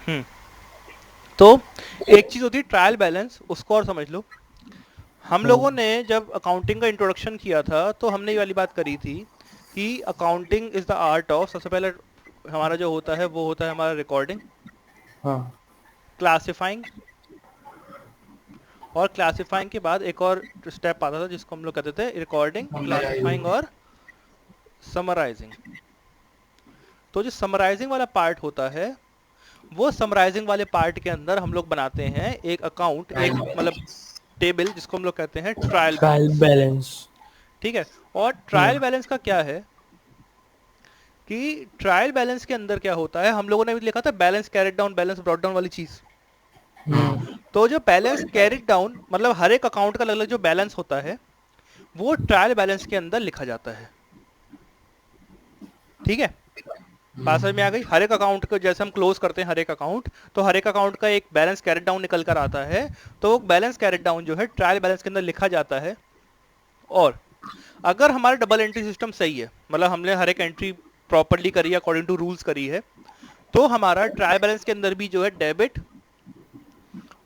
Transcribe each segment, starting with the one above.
हम्म तो एक चीज होती है ट्रायल बैलेंस, उसको और समझ लो। हम लोगों ने जब अकाउंटिंग का इंट्रोडक्शन किया था तो हमने ये वाली बात करी थी कि accounting is the art of, सबसे पहले हमारा जो होता है वो होता है हमारा रिकॉर्डिंग, हाँ क्लासिफाइंग, और क्लासिफाइंग के बाद एक और स्टेप आता था जिसको हम लोग कहते थे रिकॉर्डिंग, क्लासिफाइंग और समराइजिंग। तो जो समराइजिंग वाला पार्ट होता है, वो समराइजिंग वाले पार्ट के अंदर हम लोग बनाते हैं एक अकाउंट, एक मतलब टेबल जिसको हम लोग कहते हैं ट्रायल ट्रायल बैलेंस। बैलेंस। ठीक है। और ट्रायल बैलेंस का क्या है कि ट्रायल बैलेंस के अंदर क्या होता है, हम लोगों ने भी लिखा था balance carried down, balance brought down वाली चीज। तो जो बैलेंस कैरेट डाउन मतलब हर एक अकाउंट का अलग अलग जो बैलेंस होता है, वो ट्रायल बैलेंस के अंदर लिखा जाता है। ठीक है, बात समझ में आ गई। हर एक अकाउंट को जैसे हम क्लोज करते हैं हर एक अकाउंट, तो हर एक अकाउंट का एक बैलेंस कैरेट डाउन निकल कर आता है। तो वो बैलेंस कैरेट डाउन जो है ट्रायल बैलेंस के अंदर लिखा जाता है। और अगर हमारा डबल एंट्री सिस्टम सही है, मतलब हमने हर एक एंट्री प्रॉपरली करी है, अकॉर्डिंग टू रूल्स करी है, तो हमारा ट्रायल बैलेंस के अंदर भी जो है डेबिट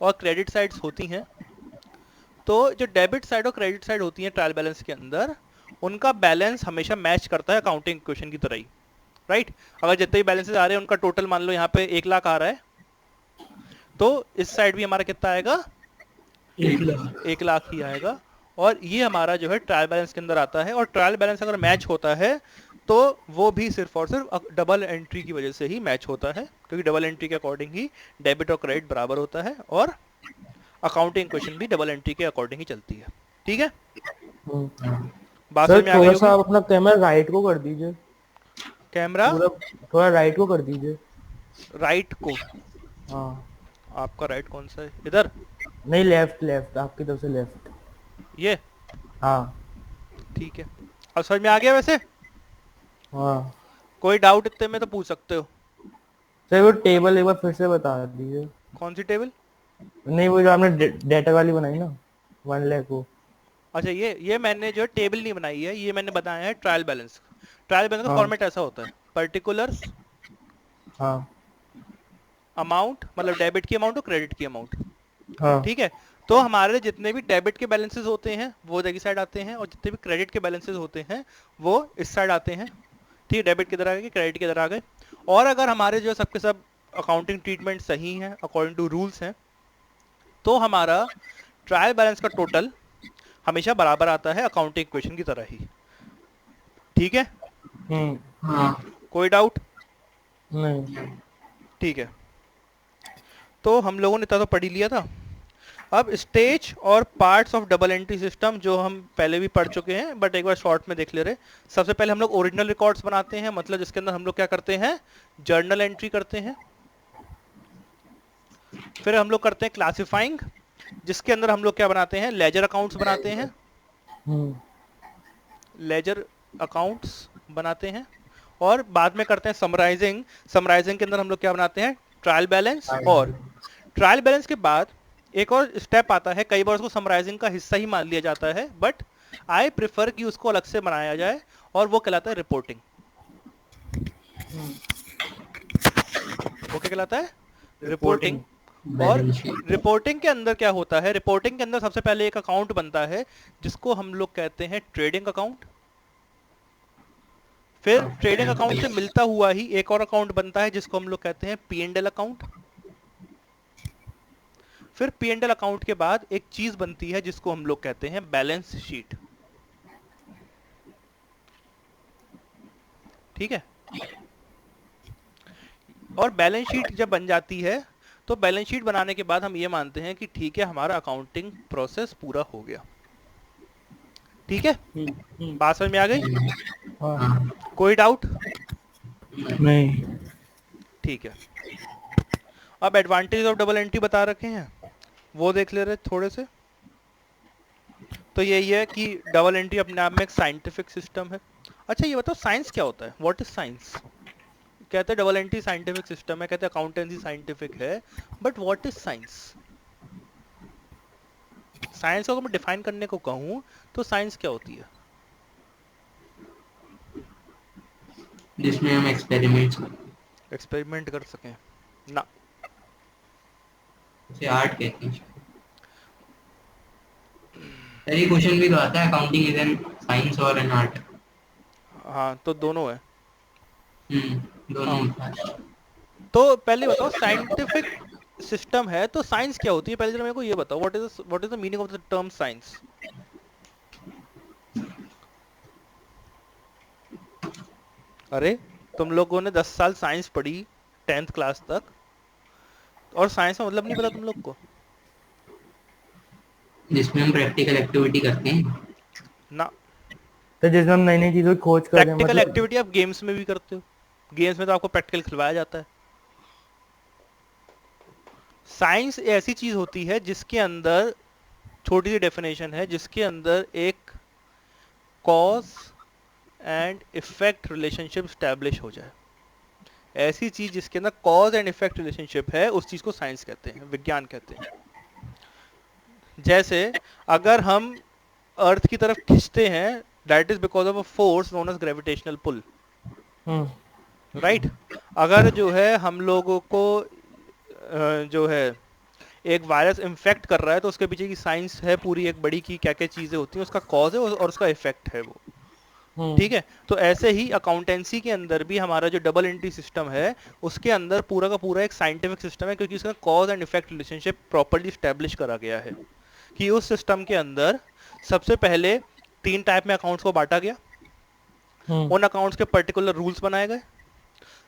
और क्रेडिट साइड्स होती हैं। तो जो डेबिट साइड और क्रेडिट साइड होती हैं ट्रायल बैलेंस के अंदर, उनका बैलेंस हमेशा मैच करता है अकाउंटिंग इक्वेशन की तरह ही। राइट। अगर जितने भी बैलेंसेस आ रहे हैं उनका टोटल मान लो यहाँ पे 1 लाख आ रहा है, तो इस साइड भी हमारा कितना आएगा, 1 लाख। 1 लाख ही आएगा। और ये हमारा जो है ट्रायल बैलेंस के अंदर आता है। और ट्रायल बैलेंस अगर मैच होता है तो वो भी सिर्फ और सिर्फ डबल एंट्री की वजह से ही मैच होता है, क्योंकि डबल एंट्री के अकॉर्डिंग ही डेबिट और क्रेडिट बराबर होता है, और अकाउंटिंग क्वेश्चन भी डबल एंट्री के अकॉर्डिंग ही चलती है। ठीक है, बात सर समझ में आ गई थोड़ा सा होगी। आप अपना कैमरा राइट को कर दीजिए। कैमरा पूरा थोड़ा राइट को कर दीजिए। राइट को? हाँ। आपका राइट कौन सा है इधर? नहीं, लेफ्ट लेफ्ट, आपकी तरफ से लेफ्ट। ये? हाँ। ठीक है, अब समझ में आ गया वैसे? हाँ कोई डाउट इतने में तो पूछ सकते हो। सर, वो टेबल एक बार फिर से बता दीजिए। कौन सी टेबल? नहीं, वो जो आपने डेटा वाली बनाई ना, 1 लाख वो। अच्छा, ये मैंने जो है टेबल नहीं बनाई है, ये मैंने बनाया है ट्रायल बैलेंस। ट्रायल बैलेंस का हाँ फॉर्मेट ऐसा होता है, पर्टिकुलर्स, हाँ अमाउंट मतलब डेबिट की अमाउंट और क्रेडिट की अमाउंट। हाँ ठीक है। तो हमारे जितने भी डेबिट के बैलेंसेस होते हैं वो इधर की साइड आते हैं, और जितने भी क्रेडिट के बैलेंसेस होते हैं वो इस साइड आते हैं। ठीक है, डेबिट किधर आ गए, क्रेडिट किधर आ गए। और अगर हमारे जो सबके सब अकाउंटिंग ट्रीटमेंट सही है, अकॉर्डिंग टू रूल्स हैं, तो हमारा ट्रायल बैलेंस का टोटल हमेशा बराबर आता है अकाउंटिंग इक्वेशन की तरह ही। ठीक है, हम्म। कोई डाउट? नहीं। ठीक है, तो हम लोगों ने इतना तो पढ़ ही लिया था। अब स्टेज और parts of double entry system जो हम पहले भी पढ़ चुके हैं, बट एक बार शॉर्ट में देख ले रहे। सबसे पहले हम लोग ओरिजिनल रिकॉर्ड्स बनाते हैं, मतलब जिसके अंदर हम लोग क्या करते हैं, जर्नल एंट्री करते हैं। फिर हम लोग करते हैं क्लासिफाइंग, जिसके अंदर हम लोग क्या बनाते हैं, लेजर अकाउंट्स बनाते हैं। हम्म। लेजर अकाउंट्स बनाते हैं। और बाद में करते हैं समराइजिंग। समराइजिंग के अंदर हम लोग क्या बनाते हैं, ट्रायल बैलेंस। और ट्रायल बैलेंस के बाद एक और स्टेप आता है, कई बार उसको समराइजिंग का हिस्सा ही मान लिया जाता है, बट आई प्रिफर कि उसको अलग से बनाया जाए, और वो कहलाता है रिपोर्टिंग। वो क्या कहलाता है, रिपोर्टिंग। रिपोर्टिंग। और रिपोर्टिंग के अंदर क्या होता है, रिपोर्टिंग के अंदर सबसे पहले एक अकाउंट बनता है जिसको हम लोग कहते हैं ट्रेडिंग अकाउंट। फिर ट्रेडिंग अकाउंट से मिलता हुआ ही एक और अकाउंट बनता है जिसको हम लोग कहते हैं पी एंड एल अकाउंट। फिर पी एंड एल अकाउंट के बाद एक चीज बनती है जिसको हम लोग कहते हैं बैलेंस शीट। ठीक है। और बैलेंस शीट जब बन जाती है, तो बैलेंस शीट बनाने के बाद हम ये मानते हैं कि ठीक है, हमारा अकाउंटिंग प्रोसेस पूरा हो गया। ठीक है, हम्म। बात समझ में आ गई? हाँ। कोई डाउट? नहीं। ठीक है, अब एडवांटेज ऑफ डबल एंट्री बता रखे हैं, वो देख ले रहे थोड़े से। तो यही है कि डबल एंट्री अपने आप में एक साइंटिफिक सिस्टम है। अच्छा ये बताओ, साइंस क्या होता है, व्हाट इज साइंस? कहते हैं डबल एंट्री साइंटिफिक सिस्टम है, कहते हैं अकाउंटेंसी साइंटिफिक है, but what is science? Science को अगर मैं डिफाइन करने को कहूँ तो साइंस क्या होती है? जिसमें हम एक्सपेरिमेंट्स। एक्सपेरिमेंट कर सकें ना? उसे आर्ट कहते हैं। सर ये क्वेश्चन भी तो आता है, अकाउंटिंग इज एन साइंस और एन आर्ट। हाँ तो दोनों है। दोनों हाँ होता है। तो पहले बताओ साइंटिफिक सिस्टम है तो साइंस क्या होती है, पहले जरा मेरे को ये बताओ, what is the meaning of the term science. अरे तुम लोगों ने 10 साल साइंस पढ़ी 10th क्लास तक, और साइंस का मतलब नहीं पता तुम लोग को। जिसमें हम प्रैक्टिकल एक्टिविटी करते हैं। ना, तो जिसमें हम नई नई चीजों की खोज कर रहे हैं प्रैक्टिकल मतलब। एक्टिविटी आप गेम्स में भी करते हो, गेम्स में तो आपको प्रैक्टिकल खिलवाया जाता है। साइंस ऐसी चीज होती है जिसके अंदर, छोटी सी डेफिनेशन है, जिसके अंदर एक cause and effect relationship establish हो जाए। ऐसी चीज जिसके अंदर कॉज एंड इफेक्ट रिलेशनशिप है उस चीज को साइंस कहते हैं, विज्ञान कहते हैं। जैसे अगर हम अर्थ की तरफ खींचते हैं, that is because of a force known as gravitational pull, hmm. Right. अगर जो है हम लोगों को जो है एक वायरस इन्फेक्ट कर रहा है तो उसके पीछे की साइंस है पूरी एक बड़ी, की क्या क्या चीजें होती हैं, उसका कॉज है और उसका इफेक्ट है वो। हम्म। ठीक है, तो ऐसे ही अकाउंटेंसी के अंदर भी हमारा जो डबल एंट्री सिस्टम है उसके अंदर पूरा का पूरा एक साइंटिफिक सिस्टम है, क्योंकि उसका cause and effect relationship properly establish करा गया है। कि उस सिस्टम के अंदर सबसे पहले 3 टाइप में अकाउंट्स को बांटा गया, हम्म। उन अकाउंट्स के पर्टिकुलर रूल्स बनाए गए,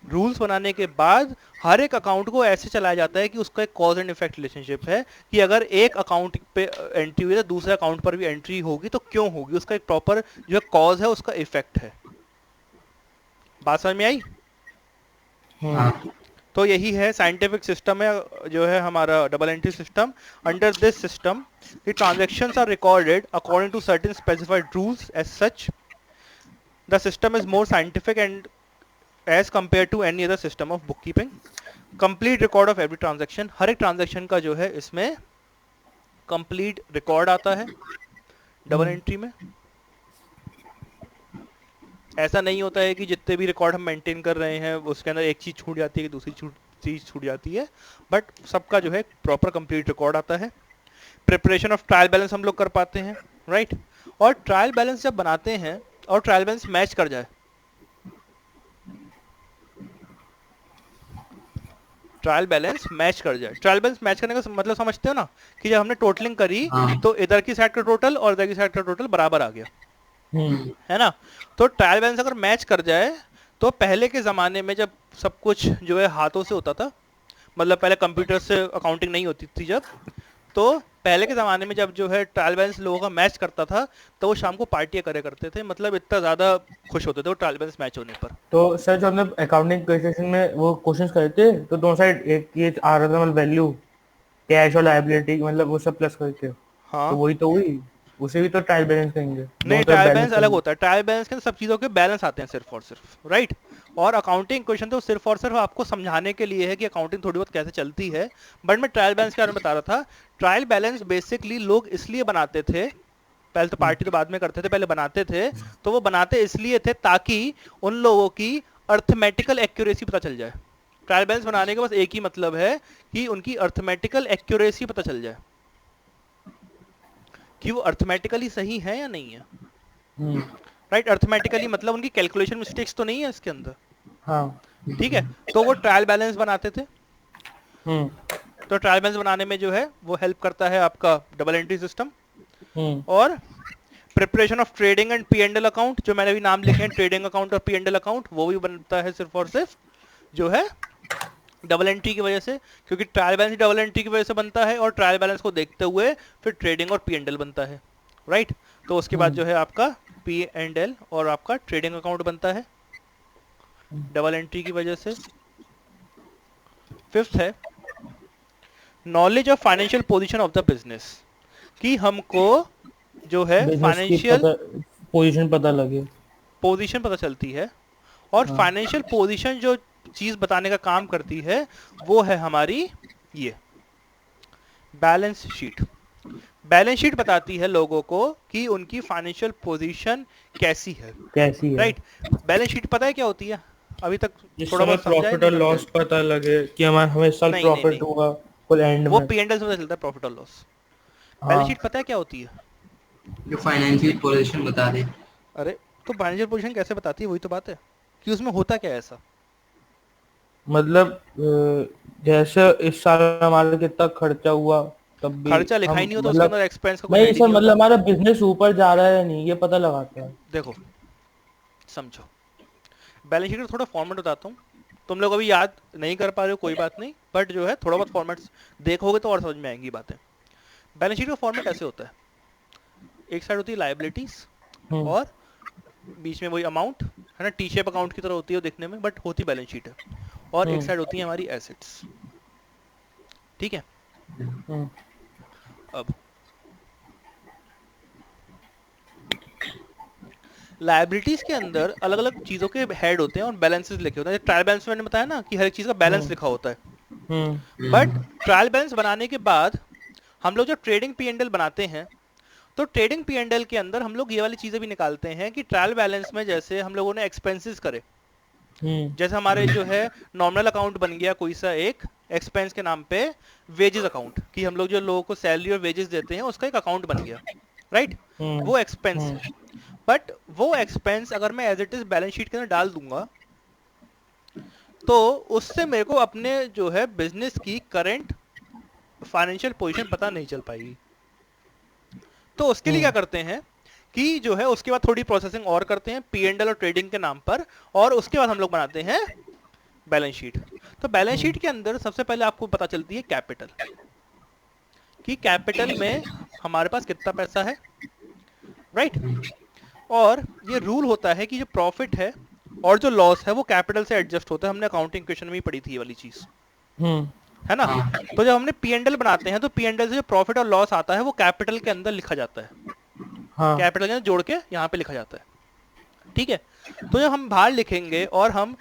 रूल्स बनाने के बाद हर एक अकाउंट को ऐसे चलाया जाता है कि उसका एक कॉज एंड इफेक्ट रिलेशनशिप है, कि अगर एक अकाउंट पे एंट्री हुई है तो दूसरे अकाउंट पर भी एंट्री होगी, तो क्यों होगी, उसका एक प्रॉपर जो है कॉज है, उसका इफेक्ट है। बात समझ में आई। हम्म। हाँ। तो यही है साइंटिफिक सिस्टम है जो है हमारा double entry system. Under this system the transactions are recorded according to certain specified rules. As such, the system is more scientific and as compared to any other system of bookkeeping. Complete record of every transaction, हर एक transaction का जो है इसमें complete record आता है double हम्म। Entry में। ऐसा नहीं होता है कि जितने भी रिकॉर्ड हम मेंटेन कर रहे हैं उसके अंदर एक चीज छूट जाती है कि दूसरी चीज छूट जाती है, बट सबका जो है प्रॉपर कंप्लीट रिकॉर्ड आता है। प्रिपरेशन ऑफ ट्रायल बैलेंस हम लोग कर पाते हैं, राइट। और ट्रायल बैलेंस जब बनाते हैं और ट्रायल बैलेंस मैच कर जाए, ट्रायल बैलेंस मैच कर जाए, ट्रायल बैलेंस मैच करने का मतलब समझते हो ना, कि जब हमने टोटलिंग करी हाँ। तो इधर की साइड का टोटल और इधर की साइड का टोटल बराबर आ गया, हम्म। है ना। तो ट्रायल बैलेंस अगर मैच कर जाए, तो पहले के ज़माने में जब सब कुछ जो है हाथों से होता था, मतलब पहले कंप्यूटर से अकाउंटिंग नहीं होती थी जब, तो पहले के ज़माने में जब जो है ट्रायल बैलेंस लोगों का मैच करता था तो वो शाम को पार्टियां करे करते थे, मतलब इतना ज़्यादा खुश होते थे वो ट्रायल बैलेंस मैच होने पर। तो सर जो हमने अकाउंटिंग क्वेश्चन में वो क्वेश्चंस करे थे तो दोनों साइड एक ये आ रहा था मतलब वैल्यू कैश और लायबिलिटी मतलब वो सब प्लस करके, तो हाँ, वही तो हुई। उसे भी तो ट्रायल बैलेंस कहेंगे, दोनों नहीं तरफ ट्रायल बैलेंस बैलेंस अलग करेंगे। होता है, ट्रायल बैलेंस के अंदर सब चीज़ों के बैलेंस आते हैं सिर्फ और सिर्फ, राइट। और अकाउंटिंग क्वेश्चन तो सिर्फ और सिर्फ आपको समझाने के लिए है कि अकाउंटिंग थोड़ी बहुत कैसे चलती है। बट मैं ट्रायल बैलेंस के बारे में बता रहा था। ट्रायल बैलेंस बेसिकली लोग इसलिए बनाते थे, पहले तो हम्म। पार्टी तो बाद में करते थे, पहले बनाते थे, तो वो बनाते इसलिए थे ताकि उन लोगों की अर्थमेटिकल एक्यूरेसी पता चल जाए। ट्रायल बैलेंस बनाने का बस एक ही मतलब है कि उनकी अर्थमेटिकल एक्यूरेसी पता चल जाए कि वो अर्थमेटिकली सही है या नहीं है, हम्म। राइट। अर्थमेटिकली मतलब उनकी कैलकुलेशन मिस्टेक्स तो नहीं है इसके अंदर, हाँ। ठीक है। तो वो ट्रायल बैलेंस बनाते थे। हम्म। तो ट्रायल बैलेंस बनाने में जो है वो हेल्प करता है आपका डबल एंट्री सिस्टम। हम्म। और preparation of trading and P and L account, जो मैंने भी नाम लिखे हैं, ट्रेडिंग अकाउंट और पी एंड एल अकाउंट, वो भी बनता है सिर्फ और सिर्फ जो है डबल एंट्री की वजह से, क्योंकि ट्रायल बैलेंस डबल एंट्री की वजह से बनता है और ट्रायल बैलेंस को देखते हुए फिर ट्रेडिंग और पी एंड एल बनता है, राइट। तो उसके बाद हम्म। जो है आपका पी एंड एल और आपका ट्रेडिंग अकाउंट बनता है डबल एंट्री की वजह से। फिफ्थ है knowledge of financial position of the business, कि हमको जो है बिजनेस की फाइनेंशियल पता, पोजीशन पता लगे। पोजीशन पता चलती है। और हाँ। फाइनेंशियल पोजीशन जो चीज बताने का काम करती है वो है हमारी ये बैलेंस शीट। बैलेंस शीट बताती है लोगों को कि उनकी फाइनेंशियल पोजीशन कैसी है, कैसी है। राइट। बैलेंस शीट पता है क्या होती है, अभी तक जिस थोड़ा समय बहुत समझा है प्रॉफिट नहीं और समझा है। लॉस पता लगे कि हमारा हमें इस साल नहीं नहीं प्रॉफिट नहीं, होगा। फुल एंड वो में। P&L से पता चलता है, प्रॉफिट और लॉस। हाँ बैलेंस शीट पता है क्या होती है? जो फाइनेंशियल पोजीशन बता दे। अरे तो फाइनेंशियल पोजीशन कैसे बताती है, वही तो बात है कि उसमें होता क्या है ऐसा। मतलब जैसे इस साल हमारा कितना खर्चा हुआ, तब भी खर्चा लिखा ही हम नहीं होता उसके अंदर, मतलब एक्सपेंस का कोई नहीं हेड ही सर, नहीं मतलब होता। हमारा बिजनेस ऊपर जा रहा है या नहीं ये पता लगाता है। देखो समझो, बैलेंस शीट का थोड़ा फॉर्मेट बताता हूँ, तुम लोग अभी याद नहीं कर पा रहे हो कोई बात नहीं, बट जो है थोड़ा बहुत फॉर्मेट्स देखोगे तो और समझ में आएंगी बातें। बैलेंस शीट का फॉर्मेट ऐसे होता है, एक साइड होती है लाइबिलिटीज, हम्म और बीच में वही अमाउंट है ना, टी शेप अकाउंट की तरह होती है वो दिखने में, बट होती बैलेंस शीट है। और एक हम्म साइड होती है हमारी एसेट्स, ठीक है। हम्म अब लाइबिलिटीज के अंदर अलग अलग चीजों के हेड होते हैं और बैलेंसेस लिखे होते हैं। ट्रायल बैलेंस मैंने बताया ना कि हर एक चीज का बैलेंस हम्म लिखा होता है, हम्म बट ट्रायल बैलेंस बनाने के बाद हम लोग जो ट्रेडिंग P&L बनाते हैं, तो ट्रेडिंग P&L के अंदर हम लोग ये वाली चीजें भी निकालते हैं कि ट्रायल बैलेंस में जैसे हम लोगों ने एक्सपेंसेस करे, हम्म जैसे हमारे जो है नॉमिनल अकाउंट बन गया कोई सा एक एक्सपेंस के नाम पे, वेजेस अकाउंट, कि हम लोग जो लोगों को सैलरी और वेजेस देते हैं उसका एक अकाउंट बन गया, राइट। हम्म वो एक्सपेंस हम्म है, बट वो एक्सपेंस अगर मैं as it is balance sheet के अंदर डाल दूंगा, तो उससे मेरे को अपने जो है बिजनेस की करंट फाइनेंशियल पोजीशन पता नहीं चल पाएगी। तो उसके लिए क्या हम्म करते हैं कि जो है उसके बाद थोड़ी प्रोसेसिंग और करते हैं P&L और ट्रेडिंग के नाम पर, और उसके बाद हम लोग बनाते हैं बैलेंस शीट। तो बैलेंस शीट के अंदर सबसे पहले आपको पता चलती है कैपिटल, कि कैपिटल में हमारे पास कितना पैसा है, राइट। और ये रूल होता है कि जो प्रॉफिट है और जो लॉस है वो कैपिटल से एडजस्ट होता है, हमने अकाउंटिंग क्वेश्चन में ही पढ़ी थी ये वाली चीज, हम्म है ना। हाँ। तो जब हमने P&L बनाते हैं तो P&L से जो प्रॉफिट और लॉस आता है वो कैपिटल के अंदर लिखा जाता है, हाँ कैपिटल के अंदर जोड़ के यहाँ पे लिखा जाता है, ठीक है। तो जब हम बाहर लिखेंगे और हम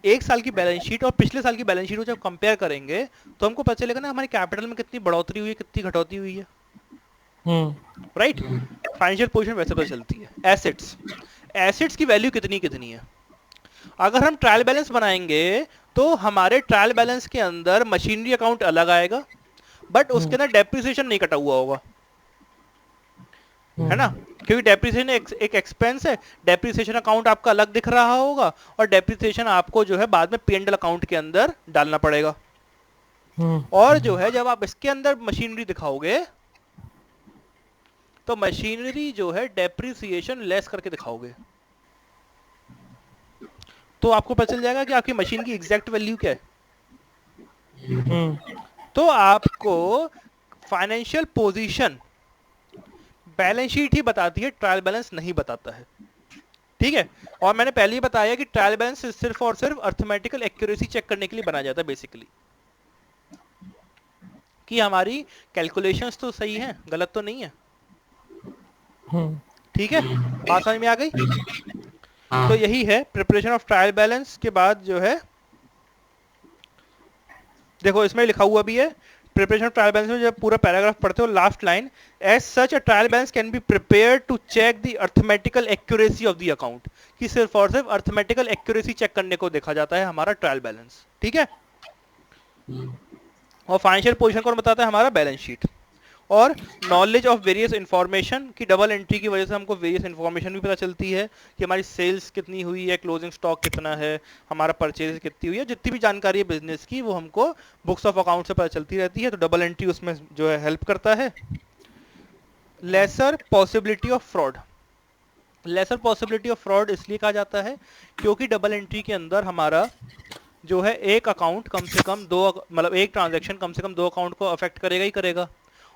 एक साल की बैलेंस शीट और पिछले साल की बैलेंस शीट को जब कंपेयर करेंगे, तो हमको पता चलेगा ना हमारी कैपिटल में कितनी बढ़ोतरी हुई है, कितनी घटोतरी हुई है, हम्म राइट। फाइनेंशियल पोजीशन वैसे पता चलती है। एसेट्स, एसेट्स की वैल्यू कितनी कितनी है। अगर हम ट्रायल बैलेंस बनाएंगे तो हमारे ट्रायल बैलेंस के अंदर मशीनरी अकाउंट अलग आएगा, बट उसके हम्म अंदर डेप्रिसिएशन नहीं कटा हुआ होगा, है ना, हम्म क्योंकि डेप्रिसिएशन एक एक्सपेंस है। डेप्रिसिएशन अकाउंट आपका अलग दिख रहा होगा, और डेप्रिसिएशन आपको जो है बाद में P&L अकाउंट के अंदर डालना पड़ेगा। हम्म और जो है जब आप इसके अंदर मशीनरी दिखाओगे, तो मशीनरी जो है डेप्रिसिएशन लेस करके दिखाओगे, तो आपको पता चल जाएगा कि आपकी मशीन की एग्जैक्ट वैल्यू क्या है। हम्म तो आपको फाइनेंशियल पोजीशन बैलेंस शीट ही बताती है, ट्रायल बैलेंस नहीं बताता है, ठीक है। और मैंने पहले ही बताया कि ट्रायल बैलेंस सिर्फ और सिर्फ अर्थमेटिकल एक्यूरेसी चेक करने के लिए बनाया जाता है बेसिकली, कि हमारी कैलकुलेशंस तो सही हैं, गलत तो नहीं है, हम्म ठीक है। बात समझ में आ गई। तो हाँ। यही है प्रिपरेशन ऑफ ट्रायल बैलेंस के बाद जो है, देखो इसमें लिखा हुआ भी है प्रिपरेशन ऑफ ट्रायल बैलेंस में, जब पूरा पैराग्राफ पढ़ते हो last line, as such a trial balance can be prepared to check the arithmetical accuracy of the account, कि सिर्फ और सिर्फ अर्थमेटिकल एक्यूरेसी चेक करने को देखा जाता है हमारा ट्रायल बैलेंस, ठीक है। और फाइनेंशियल पोजीशन कौन बताता है, हमारा बैलेंस शीट। और नॉलेज ऑफ वेरियस इंफॉर्मेशन की डबल एंट्री की वजह से हमको वेरियस इंफॉर्मेशन भी पता चलती है, कि हमारी सेल्स कितनी हुई है, क्लोजिंग स्टॉक कितना है, हमारा परचेज कितनी हुई है, जितनी भी जानकारी है बिजनेस की वो हमको बुक्स ऑफ अकाउंट से पता चलती रहती है, तो डबल एंट्री उसमें जो है हेल्प करता है। Lesser possibility of fraud, lesser possibility of fraud इसलिए कहा जाता है क्योंकि डबल एंट्री के अंदर हमारा जो है एक अकाउंट कम से कम दो, मतलब एक ट्रांजैक्शन कम से कम दो अकाउंट को अफेक्ट करेगा ही करेगा,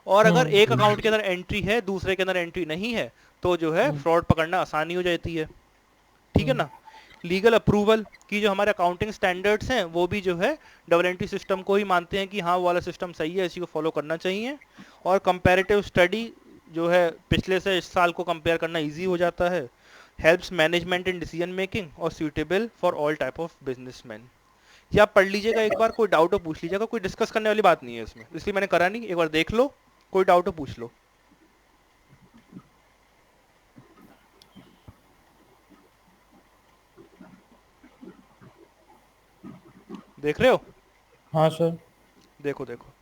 और अगर एक अकाउंट के अंदर एंट्री है दूसरे के अंदर एंट्री नहीं है, तो जो है फ्रॉड पकड़ना आसानी हो जाती है, ठीक है ना। लीगल अप्रूवल की जो हमारे अकाउंटिंग स्टैंडर्ड्स हैं वो भी जो है डबल एंट्री सिस्टम को ही मानते हैं कि हाँ वो वाला सिस्टम सही है, इसी को फॉलो करना चाहिए। और कंपैरेटिव स्टडी जो है पिछले से इस साल को कंपेयर करना इजी हो जाता है। Helps management in decision making और suitable for all type of businessman. ये आप पढ़ लीजिएगा एक बार, कोई डाउट हो पूछ लीजिएगा, कोई डिस्कस करने वाली बात नहीं है इसमें, इसलिए मैंने करा नहीं, एक बार देख लो, कोई डाउट हो पूछ लो। देख रहे हो, हाँ सर। देखो देखो।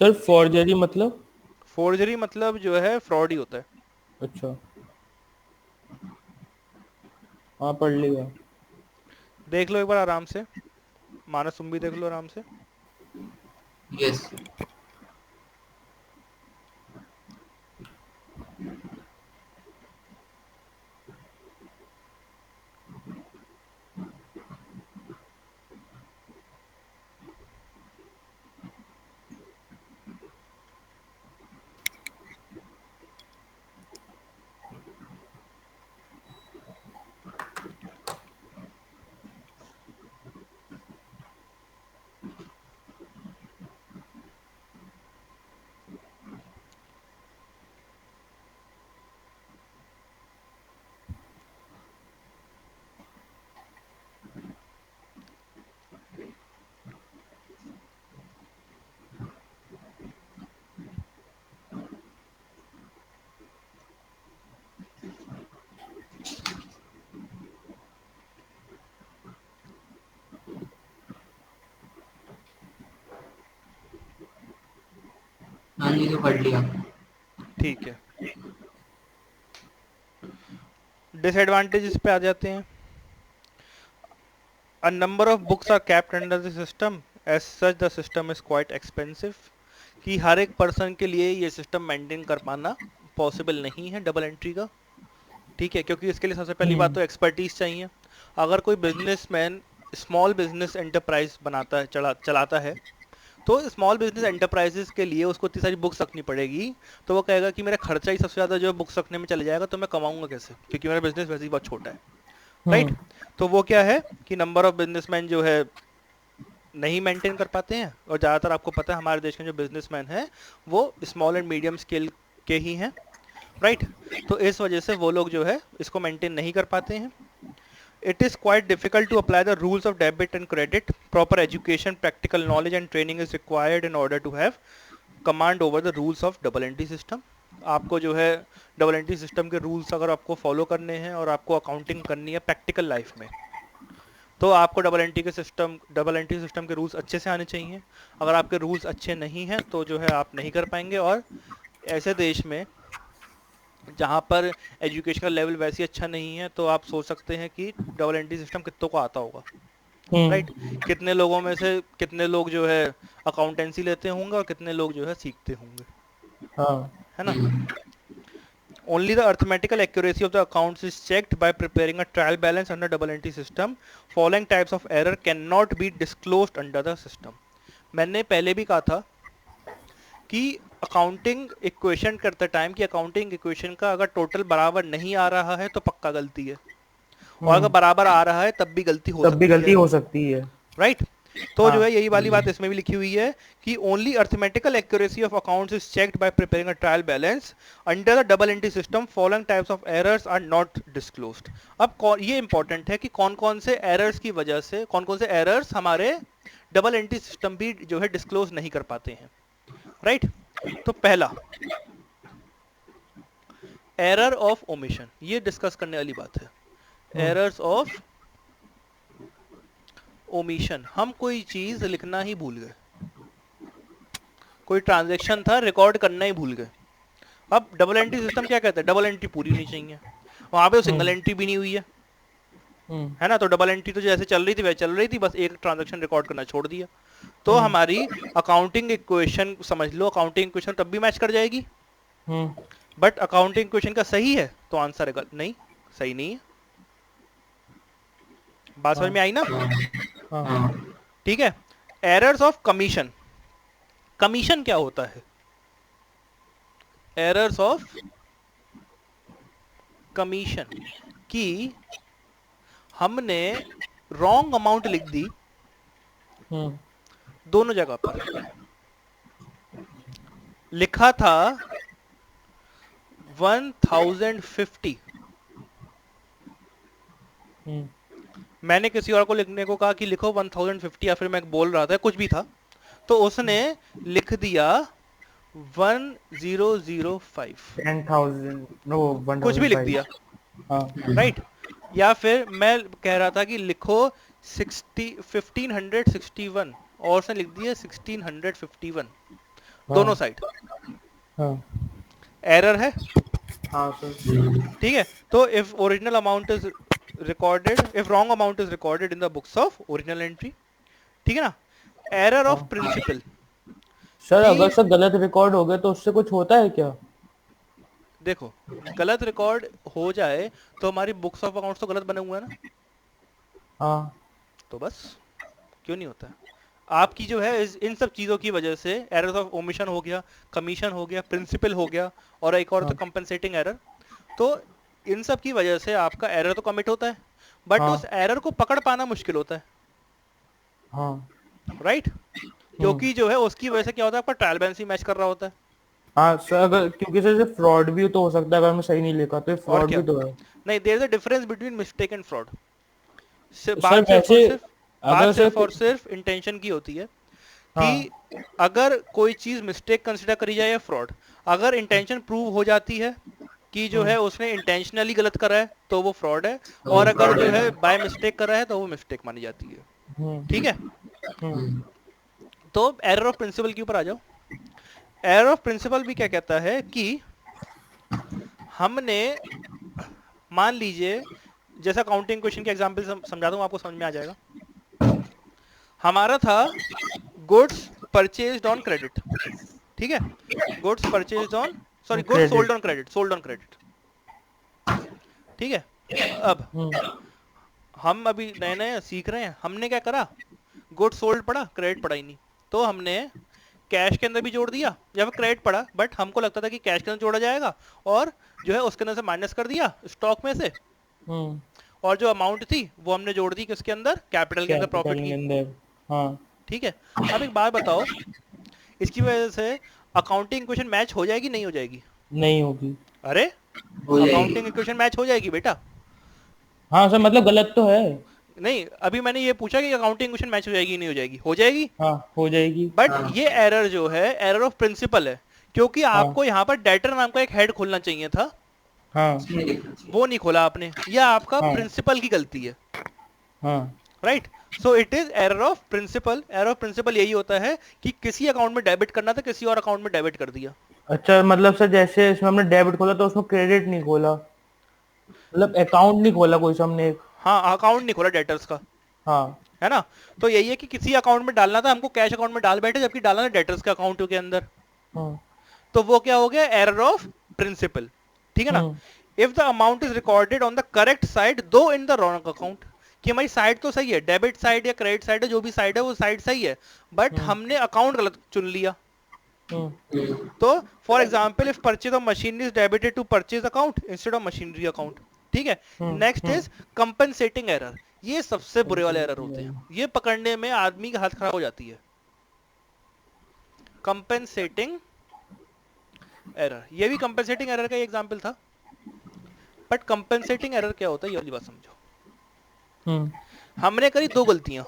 सर फॉर्जरी मतलब? फोर्जरी मतलब जो है फ्रॉड ही होता है। अच्छा, हाँ पढ़ लिया। देख लो एक बार आराम से, मानस तुम भी देख लो आराम से। यस। हाँ जी, तो पढ़ लिया। ठीक है, डिसएडवांटेजेस पे आ जाते हैं। A number of books are kept under the system. As such, the system is quite expensive. कि हर एक पर्सन के लिए ये सिस्टम मेंटेन कर पाना पॉसिबल नहीं है डबल एंट्री का। ठीक है, क्योंकि इसके लिए सबसे पहली बात तो एक्सपर्टीज चाहिए। अगर कोई बिजनेसमैन स्मॉल बिजनेस एंटरप्राइज बनाता है, चलाता है, तो स्मॉल बिजनेस एंटरप्राइजेस के लिए उसको इतनी सारी बुक्स रखनी पड़ेगी। तो वो कहेगा कि मेरा खर्चा ही सबसे ज़्यादा जो है बुक्स रखने में चले जाएगा, तो मैं कमाऊंगा कैसे, क्योंकि मेरा बिजनेस वैसे ही बहुत छोटा है। राइट। तो वो क्या है कि नंबर ऑफ बिजनेसमैन जो है नहीं मेंटेन कर पाते हैं, और ज़्यादातर आपको पता है हमारे देश के जो बिजनेसमैन हैं वो स्मॉल एंड मीडियम स्केल के ही हैं। राइट। तो इस वजह से वो लोग जो है इसको मेंटेन नहीं कर पाते हैं। It is quite difficult to apply the rules of debit and credit. Proper education, practical knowledge and training is required in order to have command over the rules of double entry system. आपको जो है double entry system के rules अगर आपको follow करने हैं और आपको अकाउंटिंग करनी है प्रैक्टिकल लाइफ में, तो आपको डबल एंट्री सिस्टम के रूल्स अच्छे से आने चाहिए। अगर आपके रूल्स अच्छे नहीं हैं तो जो है आप नहीं कर पाएंगे। और ऐसे देश में जहाँ पर एजुकेशनल लेवल वैसे अच्छा नहीं है, तो आप सोच सकते हैं कि डबल एंट्री सिस्टम कितनों को आता होगा। राइट। कितने लोगों में से कितने लोग जो है अकाउंटेंसी लेते होंगे और कितने लोग जो है सीखते होंगे, है ना। Only the arithmetical accuracy of the accounts is checked by preparing a trial balance under double entry system. Following types of error cannot be disclosed under the system. मैंने पहले भी कहा था कि अकाउंटिंग इक्वेशन करते टाइम कि accounting equation का अगर टोटल बराबर नहीं आ रहा है तो पक्का गलती है, और अगर बराबर आ रहा है तब भी गलती हो सकती है। राइट। तो जो है यही वाली बात इसमें भी लिखी हुई है कि only arithmetical accuracy of accounts is checked by preparing a trial balance under the double entry system. Following types of errors are not disclosed. अब ये इंपॉर्टेंट है कि कौन कौन से एरर्स की वजह से, कौन कौन से एरर्स हमारे डबल एंट्री सिस्टम भी जो है डिस्क्लोज नहीं कर पाते हैं। राइट। तो पहला एरर ऑफ ओमिशन, ये डिस्कस करने वाली बात है। एरर्स ऑफ ओमिशन, हम कोई चीज लिखना ही भूल गए, कोई ट्रांजैक्शन था रिकॉर्ड करना ही भूल गए। अब डबल एंट्री सिस्टम क्या कहता है, डबल एंट्री पूरी होनी चाहिए। वहां पे तो सिंगल एंट्री भी नहीं हुई है ना। तो डबल एंट्री तो जैसे चल रही थी वैसे चल रही थी, बस एक ट्रांजैक्शन रिकॉर्ड करना छोड़ दिया। तो हमारी अकाउंटिंग इक्वेशन समझ लो, अकाउंटिंग इक्वेशन तब भी मैच कर जाएगी। बट अकाउंटिंग इक्वेशन का सही है तो आंसर है नहीं, सही नहीं है। बात समझ में आई ना। ठीक है। एरर्स ऑफ कमीशन, कमीशन क्या होता है। एरर्स ऑफ कमीशन कि हमने रॉन्ग अमाउंट लिख दी दोनों जगह पर। लिखा था 1050, मैंने किसी और को लिखने को कहा कि लिखो 1050, या फिर मैं बोल रहा था कुछ भी था, तो उसने लिख दिया 1005, 10,000 नो 1005 कुछ भी लिख दिया। राइट। या फिर मैं कह रहा था कि लिखो 1561 और उसने लिख दिया 1651। दोनों साइड हाँ एरर है, हाँ सर। ठीक है। तो if original amount is recorded, if wrong amount is recorded in the books of original entry, ठीक है ना। एरर ऑफ हाँ प्रिंसिपल, सर, कि अगर सर गलत रिकॉर्ड हो गया तो उससे कुछ होता है क्या? देखो गलत रिकॉर्ड हो जाए तो हमारी बुक्स ऑफ अकाउंट्स तो गलत बने हुए हैं ना, हाँ तो बस क्यों नहीं होता है। आपकी जो है इन सब चीज़ों की वजह से एरर ऑफ ओमिशन हो गया, कमीशन हो गया, प्रिंसिपल हो गया, और एक और तो हाँ कंपनसेटिंग एरर। तो इन सब की वजह से आपका एरर तो कमिट होता है, बट हाँ उस एरर को पकड़ पाना मुश्किल होता है, हाँ। राइट। क्योंकि जो है उसकी वजह से क्या होता है, आपका ट्रायल बैलेंस ही मैच कर रहा होता है। हाँ सर, अगर क्योंकि सर फ्रॉड भी तो हो सकता है, अगर मैं सही नहीं लिखा तो और फ्रॉड क्या, भी तो है। नहीं, there is a difference between mistake and fraud. Sir वैसे बात अगर सर सिर्फ और सिर्फ इंटेंशन की होती है हाँ कि अगर कोई चीज मिस्टेक कंसिडर करी जाए या फ्रॉड, अगर इंटेंशन प्रूव हो जाती है कि जो हम्म है उसने इंटेंशनली गलत करा है तो वो फ्रॉड है, तो और अगर फ्रॉड जो है। है बाय मिस्टेक करा है तो वो मिस्टेक मानी जाती है, ठीक है। हम्म तो एरर ऑफ प्रिंसिपल के ऊपर आ जाओ। एरर ऑफ प्रिंसिपल भी क्या कहता है कि हमने, मान लीजिए, जैसा काउंटिंग क्वेश्चन के एग्जांपल समझा दूं आपको, समझ में आ जाएगा। हमारा था गुड्स परचेज्ड ऑन क्रेडिट, ठीक है, goods purchased on, sorry, goods sold credit. On credit, sold on credit, ठीक है। अब हम्म हम अभी नए नए सीख रहे हैं, हमने क्या करा, गुड्स सोल्ड पढ़ा, क्रेडिट पढ़ा ही नहीं, तो हमने कैश के अंदर भी जोड़ दिया, या फिर क्रेडिट पढ़ा बट हमको लगता था कि कैश के अंदर जोड़ा जाएगा, और जो है उसके अंदर से माइनस कर दिया स्टॉक में से, हम्म और जो अमाउंट थी वो हमने जोड़ दी किसके अंदर, कैपिटल के अंदर, कैपिटल प्रॉफिट के की, अंदर। हाँ ठीक है। अब एक बात बताओ, इसकी वजह से अकाउंटिंग इक्वेशन मैच हो जाएगी नहीं हो जाएगी? नहीं होगी। अरे, हो जाएगी। अकाउंटिंग इक्वेशन मैच हो जाएगी बेटा। हाँ सर, मतलब गलत तो है। नहीं, अभी मैंने ये पूछा कि अकाउंटिंग इक्वेशन मैच हो जाएगी नहीं हो जाएगी, हो जाएगी। हाँ हो जाएगी। बट हाँ ये एरर जो है, एरर ऑफ प्रिंसिपल है, क्योंकि हाँ आपको यहाँ पर डेटर नाम का एक हेड खोलना चाहिए था, हाँ इसमें लिखना चाहिए। वो नहीं खोला आपने, यह आपका हाँ प्रिंसिपल की गलती है, हाँ right. So it is error of principle. Error of principle यही होता है कि किसी अकाउंट में डेबिट करना था, किसी और अकाउंट में डेबिट कर दिया। अच्छा, मतलब सर जैसे इसमें हमने डेबिट खोला तो उसमें क्रेडिट नहीं खोला, मतलब अकाउंट नहीं खोला कोई सा हमने एक। हाँ, अकाउंट नहीं खोला डेटर्स का, हाँ है ना। तो यही है कि किसी अकाउंट में डालना था हमको, कैश अकाउंट में डाल बैठे, जबकि डालना था डेटर्स के अकाउंट के अंदर, हाँ तो वो क्या हो गया, एरर ऑफ प्रिंसिपल, ठीक है ना। Hmm if the amount is recorded on the correct side do in the wrong account, कि हमारी साइड तो सही है, डेबिट साइड या क्रेडिट साइड है, जो भी साइड है वो साइड सही है, बट हम्म हमने अकाउंट गलत चुन लिया। हम्म तो for example, if purchase of machinery is debited to purchase account instead of machinery account, ठीक है। Next is compensating error. ये सबसे बुरे वाले एरर होते हैं, ये पकड़ने में आदमी की हालत खराब हो जाती है। कंपनसेटिंग एरर, ये भी कंपनसेटिंग एरर का एग्जांपल था, बट कंपनसेटिंग एरर क्या होता है ये वाली बात समझो। हम्म हमने करी दो गलतियां,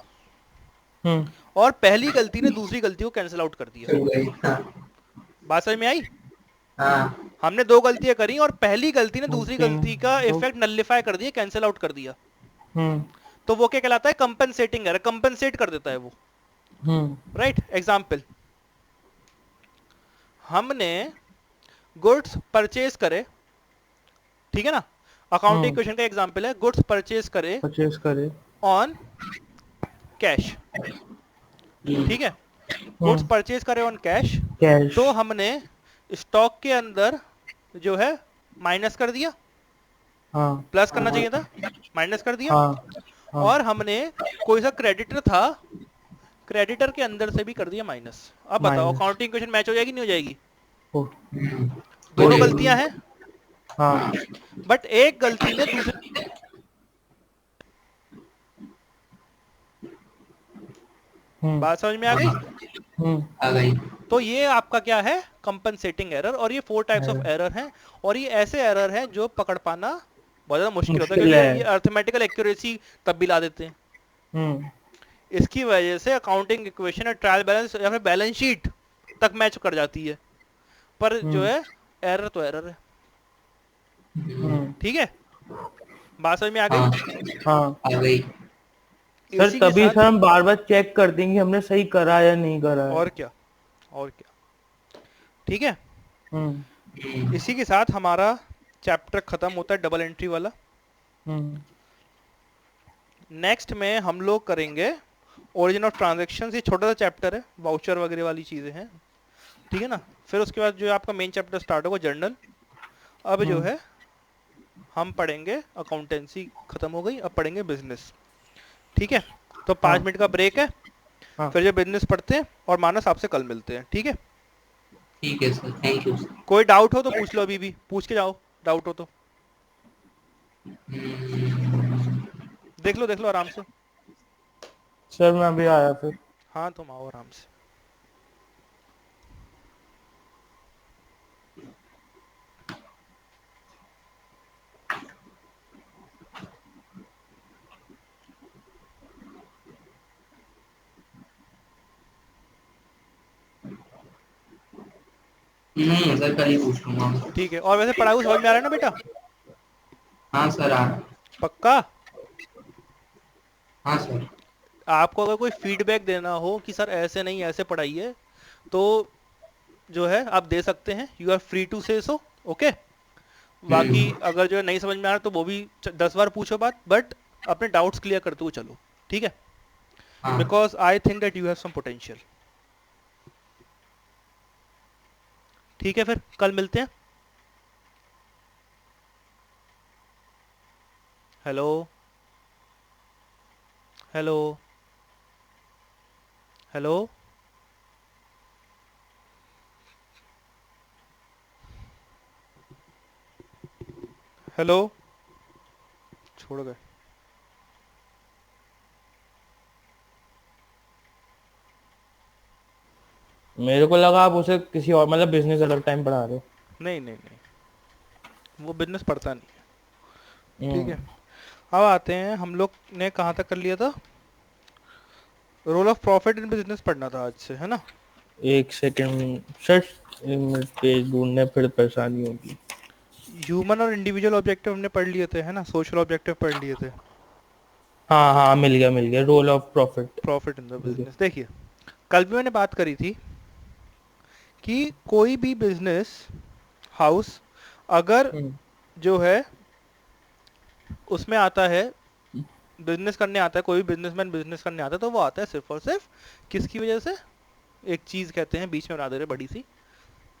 हम्म और पहली गलती ने दूसरी गलती को कैंसिल आउट कर दिया। हो गई। हाँ बात समझ में आई? हाँ हमने दो गलतियां करी और पहली गलती ने दूसरी तीन गलती का दो इफेक्ट नलिफाई कर दिया, कैंसिल आउट कर दिया। हम्म तो वो क्या कहलाता है, कंपनसेटिंग एरर, कंपनसेट कर देता है वो, राइट। एग्जाम्पल, हमने गुड्स परचेज करे, ठीक है ना, अकाउंटिंग इक्वेशन का एग्जांपल है, गुड्स परचेज करे परचेज करे। ऑन कैश, ठीक है, गुड्स परचेज करे ऑन कैश, कैश। तो हमने स्टॉक के अंदर जो है माइनस कर दिया, हाँ प्लस करना चाहिए था, माइनस कर दिया, हाँ हाँ और हमने कोई सा क्रेडिटर था, क्रेडिटर के अंदर से भी कर दिया माइनस। अब बताओ माइनस। अकाउंटिंग इक्वेशन मैच हो जाएगी नहीं हो जाएगी? ओ दोनों गलतियां हैं, हाँ बट एक गलती ने दूसरे, बात समझ में आ गई? आ गई। तो ये आपका क्या है, कंपनसेटिंग एरर। और ये 4 टाइप्स ऑफ एरर हैं, और ये ऐसे एरर हैं जो पकड़ पाना बहुत ज्यादा मुश्किल होता है, मुश्किल क्योंकि है। ये अर्थमेटिकल एक्यूरेसी तब भी ला देते हैं। हम्म इसकी वजह से अकाउंटिंग इक्वेशन और ट्रायल बैलेंस या फिर बैलेंस शीट तक मैच कर जाती है, पर जो है एरर तो एरर है, ठीक है। बात समझ में आ हाँ गई? हाँ आ गई। सर, इसी के तभी साथ, सर हम बार बार चेक कर देंगे हमने सही करा या नहीं करा है। और क्या, और क्या, ठीक है। हम्म इसी के साथ हमारा चैप्टर खत्म होता है डबल एंट्री वाला। हम्म नेक्स्ट में हम लोग करेंगे ओरिजिन ऑफ ट्रांजेक्शन। ये छोटा सा चैप्टर है, वाउचर वगैरह वाली चीजें हैं, ठीक है ना। फिर उसके बाद जो है आपका मेन चैप्टर स्टार्ट होगा जर्नल। अब जो हम्म है हम पढ़ेंगे अकाउंटेंसी, खत्म हो गई, अब पढ़ेंगे बिजनेस, ठीक है। तो 5 मिनट का ब्रेक है, हाँ फिर जो बिजनेस पढ़ते हैं, और मानस आपसे कल मिलते हैं, ठीक है। ठीक है सर, थैंक यू सर। कोई डाउट हो तो पूछ लो, अभी भी पूछ के जाओ, डाउट हो तो देख लो आराम से। सर मैं अभी आया फिर। हाँ तुम आओ आराम से। नहीं सर, कल ही पूछ लूंगा। ठीक है, और वैसे पढ़ाई को समझ में आ रहा है ना बेटा? हाँ सर, पक्का? हाँ सर। आपको अगर कोई फीडबैक देना हो कि सर ऐसे नहीं ऐसे पढ़ाइए, तो जो है आप दे सकते हैं, यू आर फ्री टू से सो, ओके। बाकी हम्म। अगर जो है नहीं समझ में आ रहा तो वो भी 10 बार पूछो बात, बट अपने डाउट्स क्लियर करते हुए चलो, ठीक है। हाँ। Because I think that you have some potential. ठीक है, फिर कल मिलते हैं। हेलो हेलो हेलो हेलो, छोड़ गए। मेरे को लगा आप उसे किसी और मतलब बिजनेस अलग टाइम पढ़ा रहे हो। नहीं नहीं नहीं, वो बिजनेस पढ़ता नहीं है, ठीक है। हम्म अब आते हैं, हम लोग ने कहाँ तक कर लिया था? Role of profit in business पढ़ना था आज से, है ना। एक सेकंड सर, पेज ढूंढने फिर परेशानी होगी। ह्यूमन और इंडिविजुअल ऑब्जेक्टिव हमने पढ़ लिए थे, है ना। सोशल ऑब्जेक्टिव पढ़ लिए थे। हाँ हाँ मिल गया role of profit. Profit in the मिल गया। बिजनेस, देखिए कल भी मैंने बात करी थी कि कोई भी बिजनेस हाउस अगर हम्म जो है उसमें आता है, बिजनेस करने आता है, कोई भी बिजनेसमैन बिजनेस करने आता है, तो वो आता है सिर्फ और सिर्फ किसकी वजह से? एक चीज कहते हैं, बीच में बना दे रहे बड़ी सी,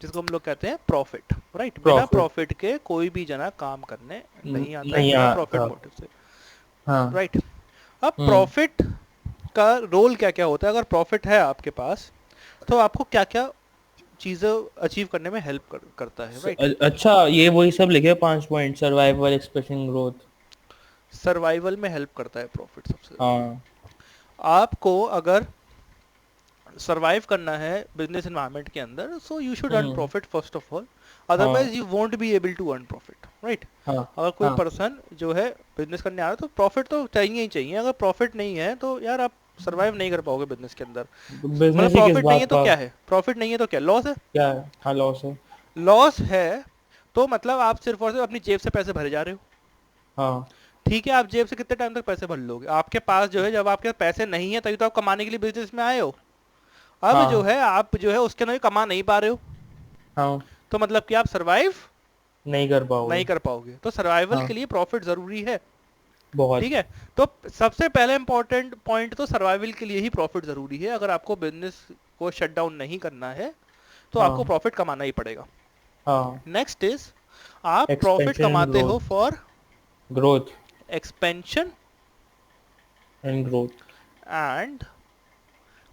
जिसको हम लोग कहते हैं प्रॉफिट, राइट। बिना प्रॉफिट प्रॉफिट के कोई भी जना काम करने नहीं आता है, नहीं बिना प्रॉफिट आता। मोटिव से, हाँ। राइट। अब हम्म प्रॉफिट का रोल क्या क्या होता है? अगर प्रॉफिट है आपके पास, तो आपको क्या क्या चीज़ें अचीव करने में हेल्प करता है, राइट। अच्छा ये वही सब लिखे 5 point, survival, expression, growth. Survival में हेल्प करता है प्रॉफिट सबसे ज़्यादा। हाँ। आपको अगर सरवाइव करना है बिजनेस एनवायरनमेंट के अंदर, so you should earn hmm profit first of all, हाँ otherwise you won't be able to earn profit, right. हाँ अगर कोई हाँ। पर्सन जो है बिजनेस करने आ रहा है, तो प्रॉफिट तो चाहिए ही चाहिए। अगर प्रॉफिट नहीं है तो यार आप सरवाइव नहीं कर पाओगे बिजनेस के अंदर। मतलब बिजनेस ही किस प्रॉफिट नहीं है बात तो का? क्या है? प्रॉफिट नहीं है तो क्या लॉस है? क्या है? हाँ लॉस है। लॉस है तो मतलब आप सिर्फ और सिर्फ अपनी जेब से पैसे भरे जा रहे हो, हाँ ठीक है। आप जेब से कितने टाइम तक पैसे भर लोगे? आपके पास जो है, जब आपके पास पैसे नहीं है तभी तो आप कमाने के लिए बिजनेस में आए हो। अब जो हाँ है आप जो है उसके अंदर कमा नहीं पा रहे हो, हाँ। तो मतलब कि आप सरवाइव नहीं कर नहीं पाओगे। कर पाओगे। तो सर्वाइवल हाँ के लिए प्रॉफिट जरूरी है, बहुत। ठीक है। तो सबसे पहले इंपॉर्टेंट पॉइंट तो सर्वाइवल के लिए ही प्रॉफिट जरूरी है। अगर आपको बिजनेस को शट डाउन नहीं करना है, तो आपको हाँ प्रॉफिट कमाना ही पड़ेगा। हाँ। नेक्स्ट इज, आप प्रॉफिट एक्सपेंशन एंड कमाते हो growth. For growth expansion and growth. And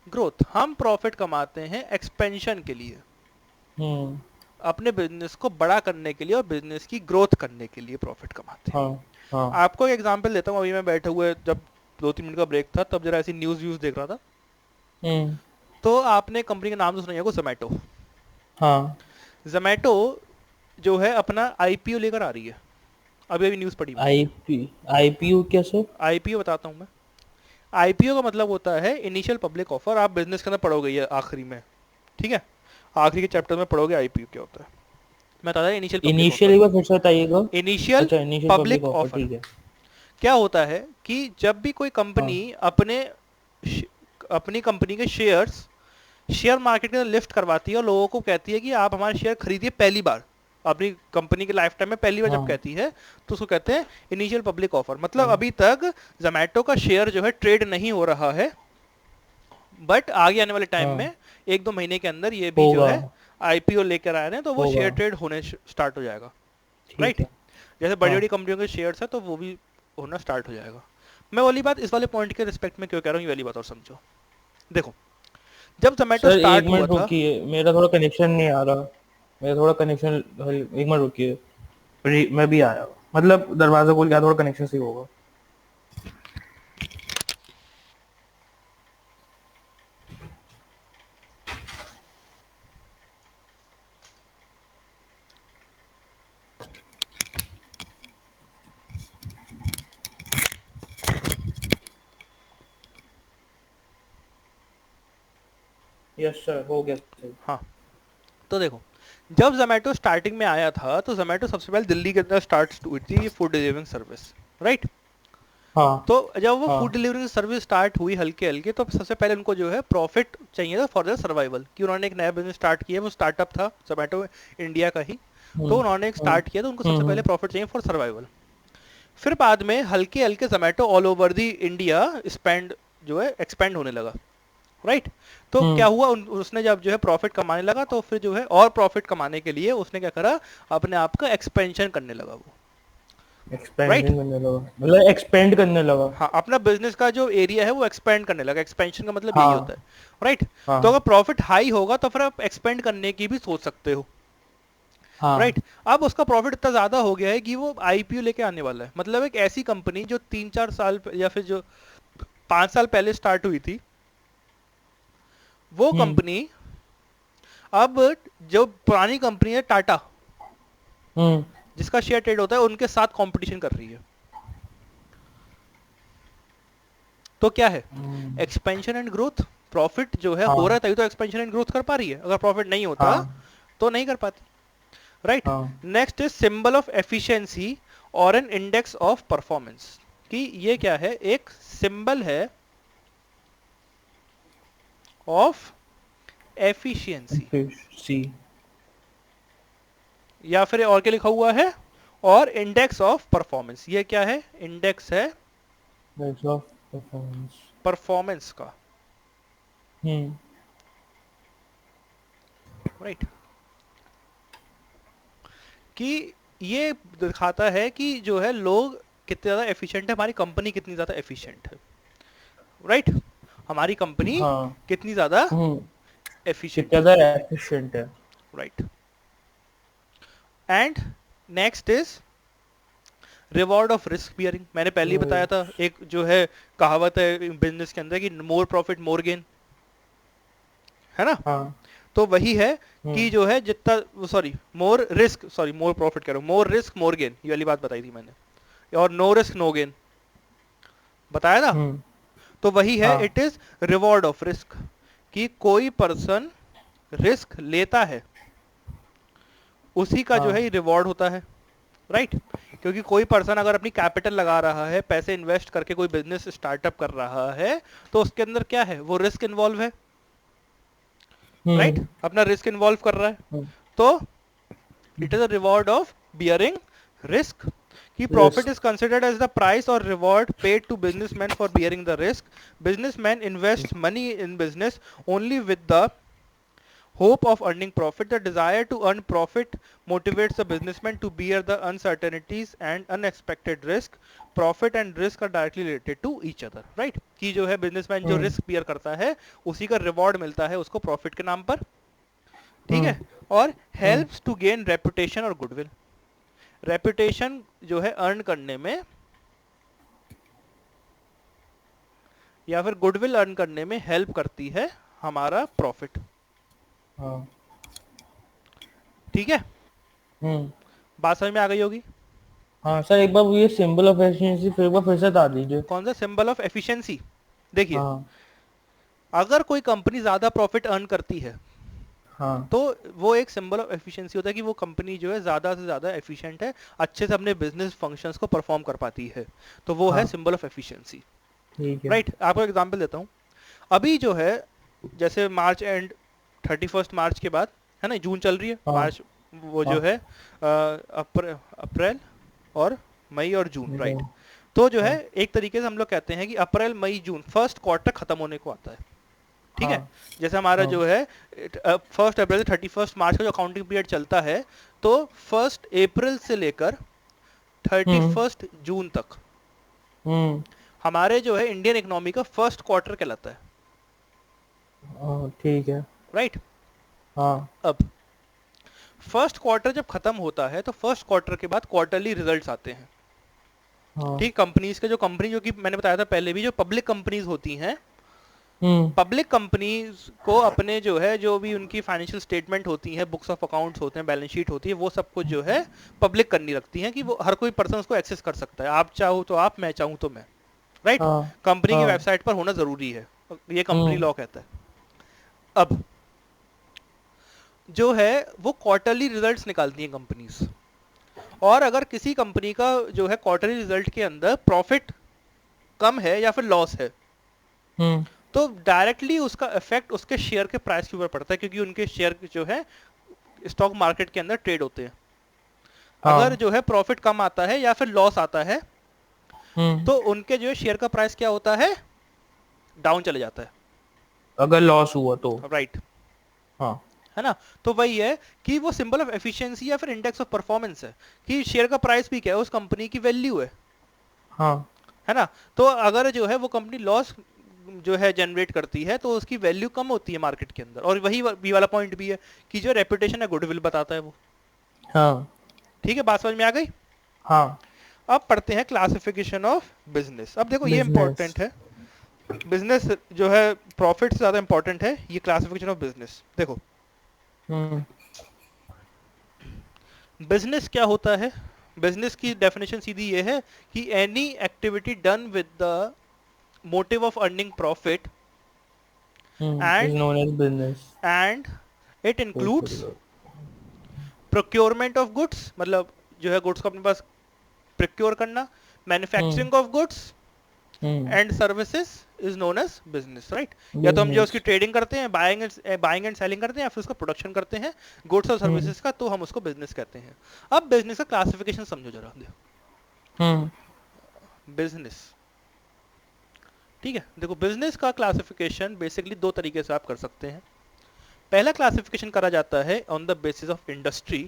growth. हम प्रॉफिट कमाते हैं एक्सपेंशन के लिए, हम्म अपने बिजनेस को बड़ा करने के लिए और बिजनेस की ग्रोथ करने के लिए प्रॉफिट कमाते हैं। हाँ हाँ। आपको एक एग्जांपल देता हूँ। अभी मैं बैठे हुए, जब 2-3 मिनट का ब्रेक था, तब जरा ऐसी न्यूज़ व्यूज़ देख रहा था। हम्म तो आपने कंपनी का नाम तो सुना ही होगा, जोमेटो। हाँ। जोमेटो जो है अपना आईपीओ लेकर आ रही है, अभी अभी न्यूज़ पढ़ी मैंने। आईपी आईपीयू कैसे? आईपीओ बताता हूँ मैं। आईपीओ का मतलब होता है इनिशियल पब्लिक ऑफर। आप बिजनेस के अंदर पढ़ोगे ये आखिरी में, ठीक है। आखिरी के चैप्टर में पढ़ोगे आईपीओ क्या होता है। मैं बता रहा इनिशियल पब्लिक इनिशियल एक ऑफर। बार फिर से बताइएगा। इनिशियल अच्छा initial public public offer, offer ठीक है। क्या होता है कि जब भी कोई कंपनी हाँ अपने अपनी कंपनी के शेयर्स शेयर मार्केट के अंदर लिफ्ट करवाती है और लोगों को कहती है कि आप हमारे शेयर खरीदिए पहली बार अपनी कंपनी के लाइफ टाइम में पहली बार जब हाँ कहती है, तो उसको कहते हैं इनिशियल पब्लिक ऑफर। मतलब हाँ अभी तक जोमेटो का शेयर जो है ट्रेड नहीं हो रहा है, बट आगे आने वाले टाइम हाँ, में 1-2 महीने के अंदर ये भी जो होगा है आईपीओ लेकर आ रहे हैं, तो वो होगा, शेयर ट्रेड होने स्टार्ट हो जाएगा। ठीक राइट, है। जैसे बड़ी हाँ बड़ी कंपनियों के शेयर्स है तो वो भी होना स्टार्ट हो जाएगा। मैं वाली बात इस वाले पॉइंट के रिस्पेक्ट में क्यों कह रहा हूँ, ये वाली बात और समझो। देखो, जब जोमेटो सर, एक स्टार्ट हुआ मिनट था, रुकिए, मेरा थोड़ा कनेक्शन नहीं आ रहा, मेरा थोड़ा कनेक्शन, एक मिनट रुकिए, मैं भी आया, मतलब दरवाजा खोल के आया, थोड़ा कनेक्शन सही होगा। यस सर, हो गया सही। हाँ, तो देखो, जब जोमेटो स्टार्टिंग में आया था तो जोमेटो सबसे पहले दिल्ली के अंदर स्टार्ट हुई थी फूड डिलीवरिंग सर्विस। राइट, हाँ तो जब वो हाँ फूड डिलीवरिंग सर्विस स्टार्ट हुई हल्के हल्के, तो सबसे पहले उनको जो है प्रॉफिट चाहिए था फॉर द सर्वाइवल, कि उन्होंने एक नया बिजनेस स्टार्ट किया, वो स्टार्टअप था जोमेटो इंडिया का ही। तो हम्म उन्होंने एक हम्म स्टार्ट किया, तो उनको सबसे पहले हम्म प्रॉफिट चाहिए फॉर सर्वाइवल। फिर बाद में हल्के हल्के Zomato all over the India spend जो है एक्सपेंड होने लगा। राइट, तो क्या हम्म हुआ, उसने जब जो है प्रॉफिट कमाने लगा, तो फिर जो है और प्रॉफिट कमाने के लिए उसने क्या करा, अपने आप का एक्सपेंशन करने लगा वो। राइट, एक्सपेंशन करने लगा, मतलब एक्सपेंड करने लगा। हाँ, अपना बिजनेस का जो एरिया है वो एक्सपेंड करने लगा। एक्सपेंशन का मतलब यही होता हाँ है। राइट, तो हाँ अगर प्रॉफिट हाई होगा तो फिर आप एक्सपेंड करने की भी सोच सकते हो। हाँ राइट, अब उसका प्रॉफिट इतना ज्यादा हो गया है कि वो आईपीओ लेके आने वाला है। मतलब एक ऐसी कंपनी जो 3-4 साल या फिर जो 5 साल पहले स्टार्ट हुई थी, वो हम्म कंपनी अब, जो पुरानी कंपनी है टाटा, हम्म जिसका शेयर ट्रेड होता है, उनके साथ कंपटीशन कर रही है। तो क्या है, हम्म, एक्सपेंशन एंड ग्रोथ। प्रॉफिट जो है हो रहा हाँ है तभी तो एक्सपेंशन एंड ग्रोथ कर पा रही है, अगर प्रॉफिट नहीं होता हाँ तो नहीं कर पाती। राइट, हाँ next is symbol of efficiency और एन इंडेक्स ऑफ परफॉर्मेंस। कि ये क्या है, एक सिंबल है ऑफ एफिशिएंसी, सी, या फिर और क्या लिखा हुआ है, और इंडेक्स ऑफ परफॉर्मेंस। ये क्या है, इंडेक्स है दैट्स ऑफ परफॉर्मेंस। परफॉर्मेंस का। हम्म राइट, कि ये दिखाता है कि जो है लोग कितने ज्यादा एफिशिएंट है, हमारी कंपनी कितनी ज्यादा एफिशिएंट है। राइट, हमारी कंपनी हाँ कितनी ज्यादा एफिशिएंट कितना है। ज्यादा एफिशिएंट है। Right, and next is reward of risk bearing. मैंने पहले ही बताया था, एक जो है कहावत है बिजनेस के अंदर कि मोर प्रॉफिट मोर गेन, है ना। हाँ तो वही है कि हम्म जो है जितना, sorry more risk, sorry more profit कह रहा हूँ, मोर रिस्क मोर गेन, ये वाली बात बताई थी मैंने। और नो रिस्क नो गेन बताया था। हम्म तो वही है, हाँ it is reward of risk, कि कोई पर्सन रिस्क लेता है उसी का जो है हाँ रिवॉर्ड होता है। राइट, क्योंकि कोई पर्सन अगर अपनी कैपिटल लगा रहा है, पैसे इन्वेस्ट करके कोई बिजनेस स्टार्टअप कर रहा है, तो उसके अंदर क्या है, वो रिस्क इन्वॉल्व है। राइट, हम्म अपना रिस्क इन्वॉल्व कर रहा है, तो it is a reward of bearing risk. कि profit risk, is considered as the price और reward paid to businessman for bearing the risk. Businessman invest money in business only with the hope of earning profit. The desire to earn profit motivates the businessman to bear the uncertainties and unexpected risk. Profit and risk are directly related to each other. Right, कि जो है businessman जो risk beer करता है उसी का reward मिलता है उसको प्रॉफिट के नाम पर। ठीक है, और हम्म हेल्प्स टू गेन रेपुटेशन और गुडविल। रेपुटेशन जो है अर्न करने में या फिर गुडविल अर्न करने में हेल्प करती है हमारा प्रॉफिट। हाँ ठीक है, हम्म बात समझ में आ गई होगी। हाँ सर, एक बार ये सिंबल ऑफ एफिशिएंसी फिर एक बार फिर से बता दीजिए। कौन सा सिंबल ऑफ एफिशिएंसी, देखिए, हाँ अगर कोई कंपनी ज्यादा प्रॉफिट अर्न करती है हाँ तो वो एक सिंबल ऑफ एफिशिएंसी होता है कि वो कंपनी जो है ज्यादा से ज्यादा एफिशिएंट है, अच्छे से अपने बिजनेस फंक्शंस को परफॉर्म कर पाती है, तो वो है हाँ सिंबल ऑफ एफिशिएंसी। ठीक है। राइट, आपको एग्जांपल देता हूँ। अभी जो है जैसे मार्च एंड 31 मार्च के बाद, है ना, जून चल रही है, हाँ मार्च वो जो हाँ है अप्रैल और मई और जून, राइट। हाँ तो जो है हाँ एक तरीके से हम लोग कहते हैं कि अप्रैल मई जून फर्स्ट क्वार्टर खत्म होने को आता है, ठीक है। हाँ जैसे हमारा हाँ जो है 1 अप्रैल से 31 मार्च का जो अकाउंटिंग पीरियड चलता है, तो 1 अप्रैल से लेकर थर्टी हम्म फर्स्ट जून तक हम्म हमारे जो है इंडियन इकोनॉमी का फर्स्ट क्वार्टर कहलाता है, ठीक है। राइट। हाँ अब फर्स्ट क्वार्टर जब खत्म होता है तो फर्स्ट क्वार्टर के बाद क्वार्टरली रिजल्ट्स आते हैं, हाँ ठीक। कंपनीज के जो कंपनी, जो कि मैंने बताया था पहले भी, जो पब्लिक कंपनीज होती हैं, हम्म पब्लिक कंपनीज को अपने जो है जो भी उनकी फाइनेंशियल स्टेटमेंट होती है, बुक्स ऑफ अकाउंट्स होते हैं, बैलेंस शीट होती है, वो सब कुछ जो है पब्लिक करनी रखती हैं कि वो हर कोई पर्सन उसको एक्सेस कर सकता है, आप चाहो तो आप, मैं चाहूँ तो मैं, राइट। हाँ कंपनी की हाँ वेबसाइट पर होना जरूरी है, ये कंपनी लॉ कहता है। अब जो है वो क्वार्टरली रिजल्ट्स निकालती हैं कंपनीज, और अगर किसी कंपनी का जो है क्वार्टरली रिजल्ट के अंदर प्रॉफिट कम है या फिर लॉस है, हम्म तो डायरेक्टली उसका इफेक्ट उसके शेयर के प्राइस के ऊपर पड़ता है, क्योंकि उनके शेयर जो है स्टॉक मार्केट के अंदर ट्रेड होते हैं। अगर हाँ जो है प्रॉफिट कम आता है या फिर लॉस आता है, हम्म तो उनके जो है शेयर का प्राइस क्या होता है, डाउन चले जाता है, अगर लॉस हुआ तो। राइट, हाँ है ना। तो वही है कि वो सिंबल ऑफ एफिशिएंसी या फिर इंडेक्स ऑफ परफॉर्मेंस है, कि शेयर का प्राइस भी क्या है, उस कंपनी की वैल्यू हाँ है ना। तो अगर जो है वो कंपनी लॉस जो है जनरेट करती है, तो उसकी वैल्यू कम होती है मार्केट के अंदर, और वही बी वाला पॉइंट भी है कि जो रेपुटेशन है गुडविल बताता है वो, हाँ ठीक है। बात समझ में आ गई। हाँ अब पढ़ते हैं क्लासिफिकेशन ऑफ बिजनेस। अब देखो ये बिजनेस। इंपॉर्टेंट है, बिजनेस जो है प्रॉफिट से ज्यादा इंपॉर्टेंट है ये क्लासिफिकेशन ऑफ बिजनेस। देखो हम्म बिजनेस क्या होता है, बिजनेस की डेफिनेशन सीधी ये है कि any activity done with the motive of earning profit is and known as business. And it includes procurement of goods, मतलब जो है गुड्स को अपने पास प्रोक्योर करना, hmm manufacturing of goods hmm and services is known as business, right. या तो हम जो बिजनेस। उसकी ट्रेडिंग करते हैं, बाइंग एंड सेलिंग करते हैं, या फिर उसका प्रोडक्शन करते हैं गुड्स और हम्म सर्विसेज का, तो हम उसको बिजनेस कहते हैं। अब बिजनेस का क्लासिफिकेशन समझो जरा, हम्म बिजनेस, ठीक है। देखो बिजनेस का क्लासिफिकेशन बेसिकली दो तरीके से आप कर सकते हैं। पहला क्लासिफिकेशन करा जाता है on the basis of industry.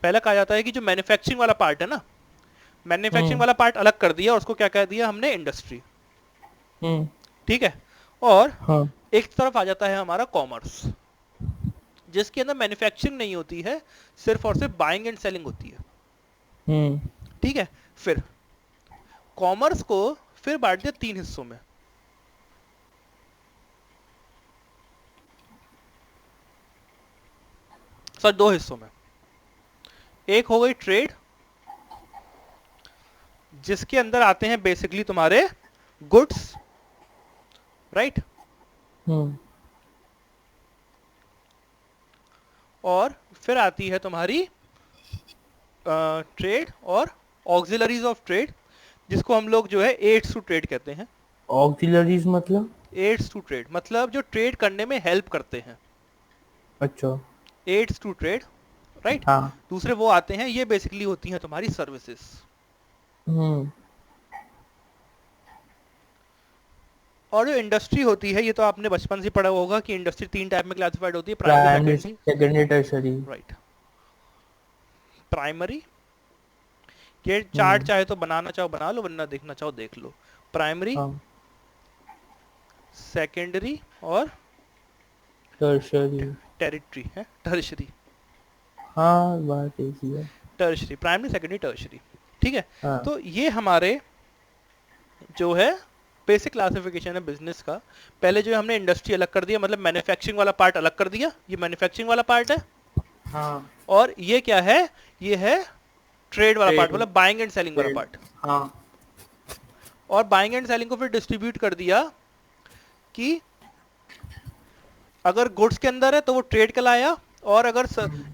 पहला कहा जाता है कि जो मैन्युफैक्चरिंग वाला पार्ट है ना, मैन्युफैक्चरिंग हम्म वाला पार्ट अलग कर दिया और उसको क्या कह दिया हमने, इंडस्ट्री, हम्म ठीक है। और हाँ एक तरफ आ जाता है हमारा कॉमर्स, जिसके अंदर मैन्युफैक्चरिंग नहीं होती है, सिर्फ और सिर्फ बाइंग एंड सेलिंग होती है, हम्म ठीक है। फिर कॉमर्स को फिर बांट दिया 3 हिस्सों में, सर 2 हिस्सों में। एक हो गई ट्रेड, जिसके अंदर आते हैं बेसिकली तुम्हारे गुड्स, राइट, हम्म और फिर आती है तुम्हारी ट्रेड और ऑक्सिलरीज ऑफ ट्रेड, जिसको हम लोग जो है एड्स टू ट्रेड कहते हैं। ऑक्सिलरीज मतलब? एड्स टू ट्रेड मतलब जो ट्रेड करने में हेल्प करते हैं, अच्छा। Aids to trade, right. हाँ। दूसरे वो आते हैं, ये बेसिकली होती हैं तुम्हारी सर्विसेज। हम्म और जो इंडस्ट्री होती है, ये तो आपने बचपन से पढ़ा होगा कि इंडस्ट्री 3 टाइप में क्लासिफाइड होती है, primary, primary, secondary, secondary, tertiary. Right. Primary, ये चार्ट हम्म चाहे तो बनाना चाहो बना लो, वरना देखना चाहो देख लो। प्राइमरी, हाँ। सेकेंडरी और टर्शरी। टेरिटरी है, टर्शरी, हाँ बात एक ही है। टर्शरी, प्राइमरी, सेकेंडरी, टर्शरी, ठीक है। हाँ। तो ये हमारे जो है बेसिक क्लासिफिकेशन है बिजनेस का। पहले जो हमने इंडस्ट्री अलग कर दिया, मतलब मैन्युफैक्चरिंग वाला पार्ट अलग कर दिया, ये मैन्युफैक्चरिंग वाला पार्ट है। हाँ। और ये क्या है, ये है ट्रेड वाला पार्ट, Trade। मतलब बाइंग एंड सेलिंग वाला पार्ट। हाँ। और बाइंग एंड सेलिंग को फिर डिस्ट्रीब्यूट कर दिया कि अगर गुड्स के अंदर है तो वो ट्रेड कहलाया, और अगर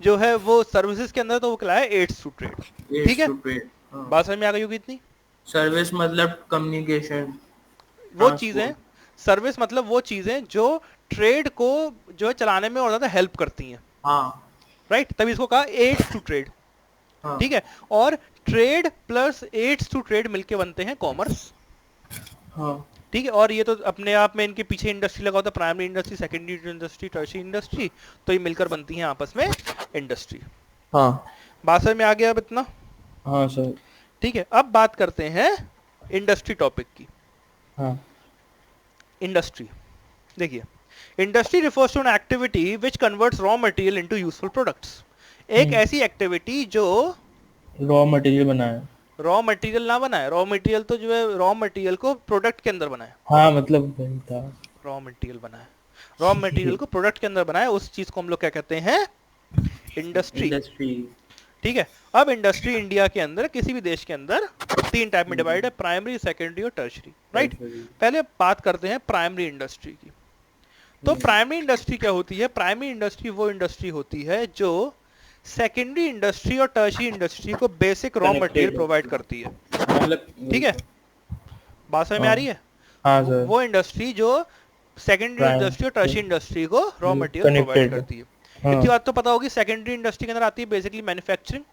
जो है वो सर्विसेज के अंदर तो वो कहलाया एड्स टू ट्रेड, ठीक है। ट्रेड। बात समझ में आ गई होगी इतनी। सर्विस मतलब कम्युनिकेशन, वो चीजें, सर्विस मतलब वो चीजें जो ट्रेड को जो है चलाने में और ज्यादा हेल्प करती हैं, हाँ राइट, तभी इसको कहा एड्स टू ट्रेड, हाँ ठीक है। और trade plus aids to trade मिलके बनते हैं कॉमर्स, हाँ ठीक है। और ये तो अपने आप में इनके पीछे इंडस्ट्री लगा होता है, primary industry, secondary industry, tertiary industry, तो ये मिलकर बनती हैं आपस में इंडस्ट्री। हाँ बात समझ में आ गया अब इतना? हाँ सर। ठीक है, अब बात करते हैं इंडस्ट्री टॉपिक की। हाँ इंडस्ट्री देखिए, industry refers to an activity which converts raw material into useful products. एक ऐसी एक्टिविटी जो रॉ मटेरियल बनाया। रॉ मटेरियल ना बनाए, रॉ मटेरियल तो जो है रॉ मटेरियल को प्रोडक्ट के अंदर बनाए, हाँ मतलब वही था। रॉ मटेरियल बनाए, रॉ मटेरियल को प्रोडक्ट के अंदर बनाए, उस चीज को हम लोग क्या कहते हैं? इंडस्ट्री। ठीक है, अब इंडस्ट्री इंडिया के अंदर किसी भी देश के अंदर 3 टाइप में डिवाइड है, प्राइमरी, सेकेंडरी और टर्शरी, राइट। पहले बात करते हैं प्राइमरी इंडस्ट्री की। तो प्राइमरी इंडस्ट्री क्या होती है? प्राइमरी इंडस्ट्री वो इंडस्ट्री होती है जो सेकेंडरी इंडस्ट्री और टर्शरी इंडस्ट्री को बेसिक रॉ मटेरियल प्रोवाइड करती है, मतलब ठीक है। बात समझ में आ रही है? हाँ सर। वो इंडस्ट्री जो सेकेंडरी इंडस्ट्री और टर्शरी इंडस्ट्री को रॉ मटेरियल प्रोवाइड करती है। इतनी बात तो पता होगी, सेकेंडरी इंडस्ट्री के अंदर आती है बेसिकली मैन्युफैक्चरिंग,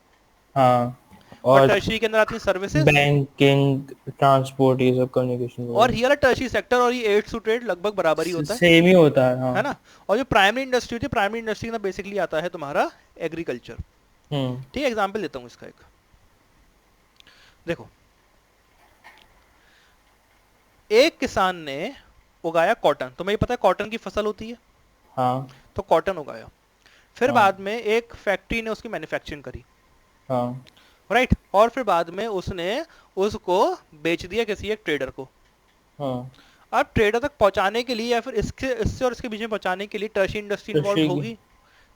हाँ और टर्शरी के अंदर आती है सर्विसेज, बैंकिंग, ट्रांसपोर्ट, ये सब कम्युनिकेशन। और ये वाला टर्शरी सेक्टर और ये एड्स टू ट्रेड लगभग बराबर ही होता है, सेम ही होता है। हाँ है ना। और जो प्राइमरी इंडस्ट्री होती है, प्राइमरी इंडस्ट्री के अंदर बेसिकली आता है तुम्हारा एग्रीकल्चर। ठीक है, एग्जांपल देता हूँ इसका एक। देखो, एक किसान ने उगाया कॉटन, तुम्हें ये पता है कॉटन की फसल होती है, हाँ तो कॉटन उगाया, फिर हाँ। बाद में एक फैक्ट्री ने उसकी मैन्युफैक्चरिंग करी, हाँ राइट, और फिर बाद में उसने उसको बेच दिया किसी एक ट्रेडर को। हाँ। अब ट्रेडर तक पहुंचाने के लिए या फिर इससे और इसके बीच में पहुंचाने के लिए टर्शरी इंडस्ट्री इन्वॉल्व होगी,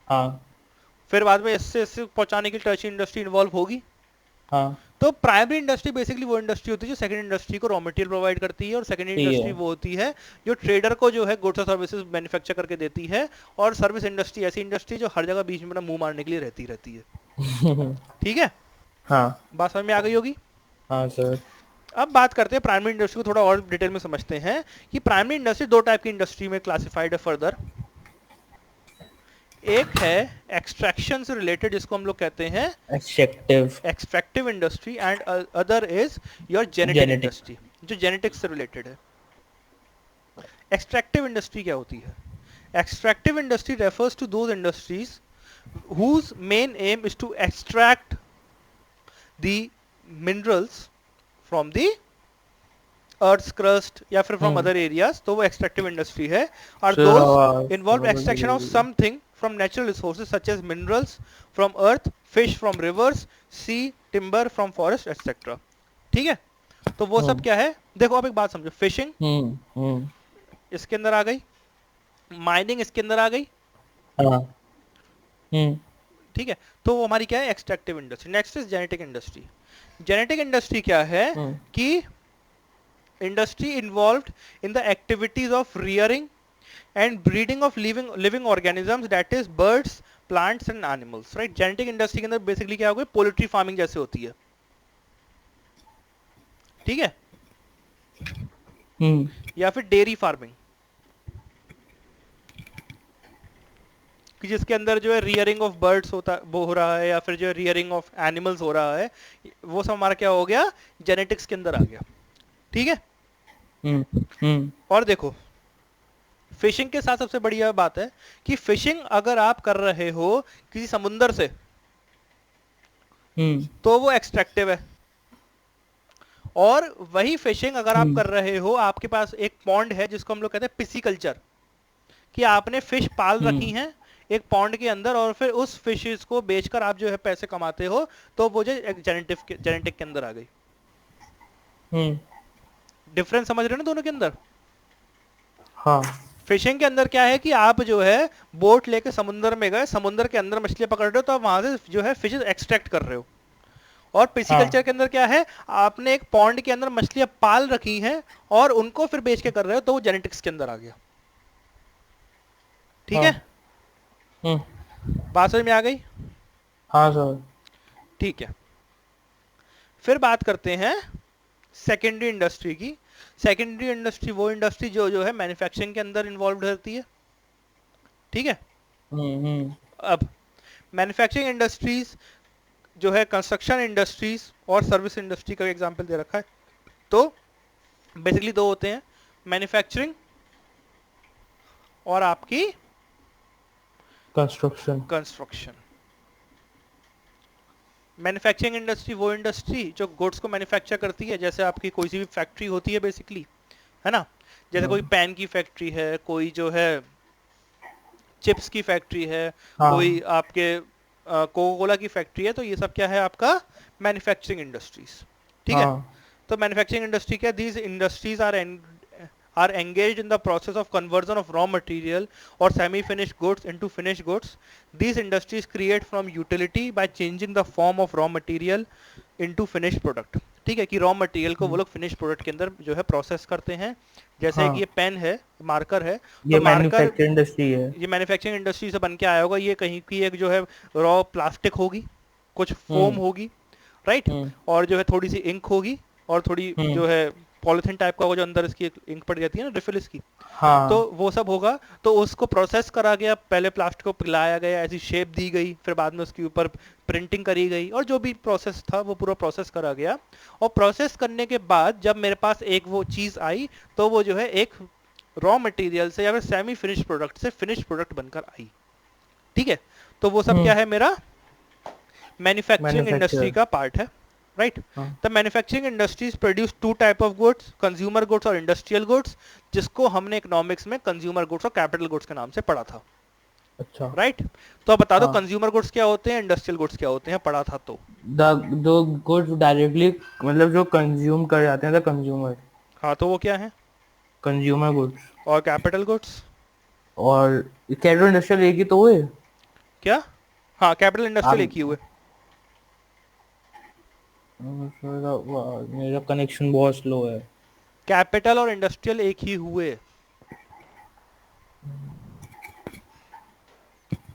हाँ फिर बाद में इससे पहुंचाने के लिए टर्शरी इंडस्ट्री इन्वॉल्व होगी। हाँ। तो प्राइमरी इंडस्ट्री बेसिकली वो इंडस्ट्री होती है जो सेकंड इंडस्ट्री को रॉ मटेरियल प्रोवाइड करती है, और सेकंडरी इंडस्ट्री वो होती है जो ट्रेडर को जो है गुड्स और सर्विसेज मैन्युफैक्चर करके देती है, और सर्विस इंडस्ट्री ऐसी इंडस्ट्री जो हर जगह बीच में मुंह मारने के लिए रहती है। ठीक है, हाँ बात समझ में आ गई होगी? हाँ सर। अब बात करते हैं प्राइमरी इंडस्ट्री को, थोड़ा और डिटेल में समझते हैं कि प्राइमरी इंडस्ट्री 2 टाइप की इंडस्ट्री में क्लासिफाइड है फर्दर। एक है एक्सट्रैक्शन से रिलेटेड, जिसको हम लोग कहते हैं extractive industry, and other is your genetic industry, जो जेनेटिक्स से रिलेटेड है। एक्सट्रैक्टिव इंडस्ट्री क्या होती है? Extractive industry refers to those industries whose main aim is to extract the minerals from the earth's crust या फिर from other areas, तो वो extractive industry है। और those involve extraction of something from natural resources such as minerals from earth, fish from rivers, sea, timber from forest, etc. ठीक है, तो वो सब क्या है? देखो अब एक बात समझो, फिशिंग इसके अंदर आ गई, माइनिंग इसके अंदर आ गई, ठीक है, तो वो हमारी क्या है? Extractive industry. Next is genetic industry. Genetic industry क्या है कि industry involved in the activities of rearing and breeding of living organisms, that is birds, plants and animals, right. Genetic industry के अंदर बेसिकली क्या हो गई? पोल्ट्री फार्मिंग जैसे होती है, ठीक है, या फिर डेयरी फार्मिंग, कि जिसके अंदर जो है रियरिंग ऑफ बर्ड्स होता वो हो रहा है, या फिर जो है रियरिंग ऑफ एनिमल्स हो रहा है, वो सब हमारा क्या हो गया? जेनेटिक्स के अंदर आ गया, ठीक है। और देखो, फिशिंग के साथ सबसे बढ़िया बात है कि फिशिंग अगर आप कर रहे हो किसी समुंदर से, तो वो एक्सट्रैक्टिव है, और वही फिशिंग अगर आप कर रहे हो, आपके पास एक पॉन्ड है जिसको हम लोग कहते हैं पिसिकल्चर, कि आपने फिश पाल रखी हैं एक पॉन्ड के अंदर, और फिर उस फिशेस को बेचकर आप जो है पैसे कमाते हो, तो वो जो जेनेटिक के अंदर आ गई। डिफरेंस समझ रहे हो ना दोनों के अंदर? हाँ। फिशिंग के अंदर क्या है कि आप जो है बोट लेके समुद्र में गए, समुद्र के अंदर मछलियां पकड़ रहे हो, तो आप वहां से जो है फिशेस एक्सट्रैक्ट कर रहे हो। और पिसिकल्चर के अंदर क्या है? आपने एक पॉन्ड के अंदर मछलियां पाल रखी हैं और उनको फिर बेच के कर रहे हो, तो वो जेनेटिक्स के अंदर आ गया, ठीक है। बात समझ में आ गई? हाँ सर। ठीक है, फिर बात करते हैं सेकेंडरी इंडस्ट्री की। सेकेंडरी इंडस्ट्री वो इंडस्ट्री जो है मैन्युफैक्चरिंग के अंदर इन्वॉल्व रहती है, ठीक है। हम्म। अब मैन्युफैक्चरिंग इंडस्ट्रीज जो है, कंस्ट्रक्शन इंडस्ट्रीज और सर्विस इंडस्ट्री का एग्जांपल दे रखा है। तो बेसिकली दो होते हैं, मैन्युफैक्चरिंग और आपकी कंस्ट्रक्शन। कंस्ट्रक्शन। मैन्युफैक्चरिंग इंडस्ट्री वो इंडस्ट्री जो गुड्स को मैन्युफैक्चर करती है, जैसे आपकी कोई सी भी फैक्ट्री होती है बेसिकली, है ना। जैसे कोई पेन की फैक्ट्री है, कोई जो है चिप्स की फैक्ट्री है, कोई हाँ आपके कोका कोला की फैक्ट्री है, तो ये सब क्या है आपका मैन्युफैक्चरिंग इंडस्ट्रीज। ठीक है। हाँ तो मैन्युफैक्चरिंग इंडस्ट्री क्या, these industries are engaged in the process of conversion of raw material or semi-finished goods into finished goods. These industries create from utility by changing the form of raw material into finished product. ठीक है, कि raw material को वो लोग finish product के अंदर जो है प्रोसेस करते हैं। जैसे कि हाँ ये पेन है, मार्कर है, ये तो मार्कर मैन्युफैक्चरिंग इंडस्ट्री है। ये मैन्युफैक्चरिंग इंडस्ट्री से बन के आया होगा। ये कहीं की एक जो है रॉ प्लास्टिक होगी, कुछ फोम हम्म होगी, राइट, हम्म और जो है थोड़ी सी इंक होगी, और थोड़ी हम्म। जो है पॉलिथीन टाइप का होगा जो अंदर इसकी इंक पड़ जाती है ना, रिफिल इसकी, तो हाँ वो सब होगा। तो उसको प्रोसेस करा गया, पहले प्लास्टिक को पिघलाया गया, ऐसी शेप दी गई, फिर बाद में उसके ऊपर प्रिंटिंग करी गई, और जो भी प्रोसेस था वो पूरा प्रोसेस करा गया। और प्रोसेस करने के बाद जब मेरे पास एक वो चीज़ आई, तो वो जो है एक रॉ मटेरियल से या फिर सेमी फिनिश प्रोडक्ट से फिनिश प्रोडक्ट बनकर आई। ठीक है। तो वो सब क्या है, मेरा मैन्युफैक्चरिंग इंडस्ट्री मैन्युफैक्चर। का पार्ट है, राइट। हाँ the manufacturing industries produce two type of goods, consumer goods और इंडस्ट्रियल गुड्स, जिसको हमने इकोनॉमिक्स में कंज्यूमर गुड्स और कैपिटल गुड्स के नाम से पढ़ा था, अच्छा। राइट। तो अब बता दो हाँ कंज्यूमर गुड्स क्या होते हैं, इंडस्ट्रियल गुड्स क्या होते हैं, पढ़ा था तो। द दो गुड्स डायरेक्टली मतलब जो कंज्यूम कर जाते हैं द कंज्यूमर। हाँ, तो वो क्या है, कंज्यूमर गुड्स। और कैपिटल गुड्स और कैटो इंडस्ट्रियल एक ही तो हुए। क्या। हाँ, कैपिटल इंडस्ट्रियल आप एक ही हुए। मेरा कनेक्शन बहुत स्लो है। कैपिटल और इंडस्ट्रियल एक ही हुए।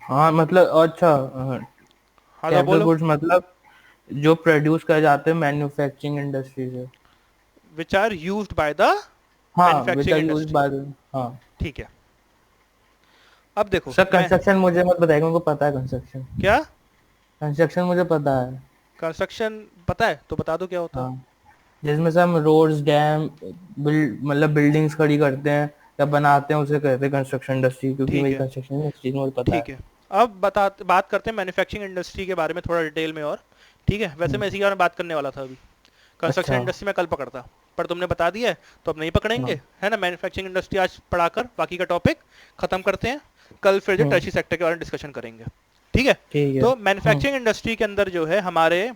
हाँ मतलब अच्छा। हाँ तो कैपिटल बोलो, गुड्स मतलब जो प्रोड्यूस कर जाते हैं मैन्युफैक्चरिंग इंडस्ट्री से। Which are used by the हाँ which manufacturing are used industry. By. हाँ ठीक है। अब देखो सर मैं, कंस्ट्रक्शन मुझे मत बताइएगा, उनको पता है कंस्ट्रक्शन। क्या कंस्ट्रक्शन मुझे पता है। कंस्ट्रक्शन पता है, तो बता दो क्या होता है। हाँ जिसमें से हम रोड्स डैम बिल्ड मतलब बिल्डिंग्स खड़ी करते हैं या बनाते हैं उसे कहते हैं कंस्ट्रक्शन इंडस्ट्री, क्योंकि ठीक मेरी है, कंस्ट्रक्शन इंडस्ट्री मुझे पता ठीक है। है। अब बात करते हैं मैन्युफैक्चरिंग इंडस्ट्री के बारे में थोड़ा डिटेल में, और ठीक है, वैसे मैं इसी के बारे में बात करने वाला था अभी। कंस्ट्रक्शन अच्छा। इंडस्ट्री में कल पकड़ता, पर तुमने बता दिया है तो अब नहीं पकड़ेंगे, हाँ है ना। मैन्युफैक्चरिंग इंडस्ट्री आज पढ़ाकर बाकी का टॉपिक खत्म करते हैं, कल फिर जो टर्शी सेक्टर के बारे में डिस्कशन करेंगे। ठीक है। ठीक है। तो मैन्युफैक्चरिंग इंडस्ट्री के अंदर जो है हमारे,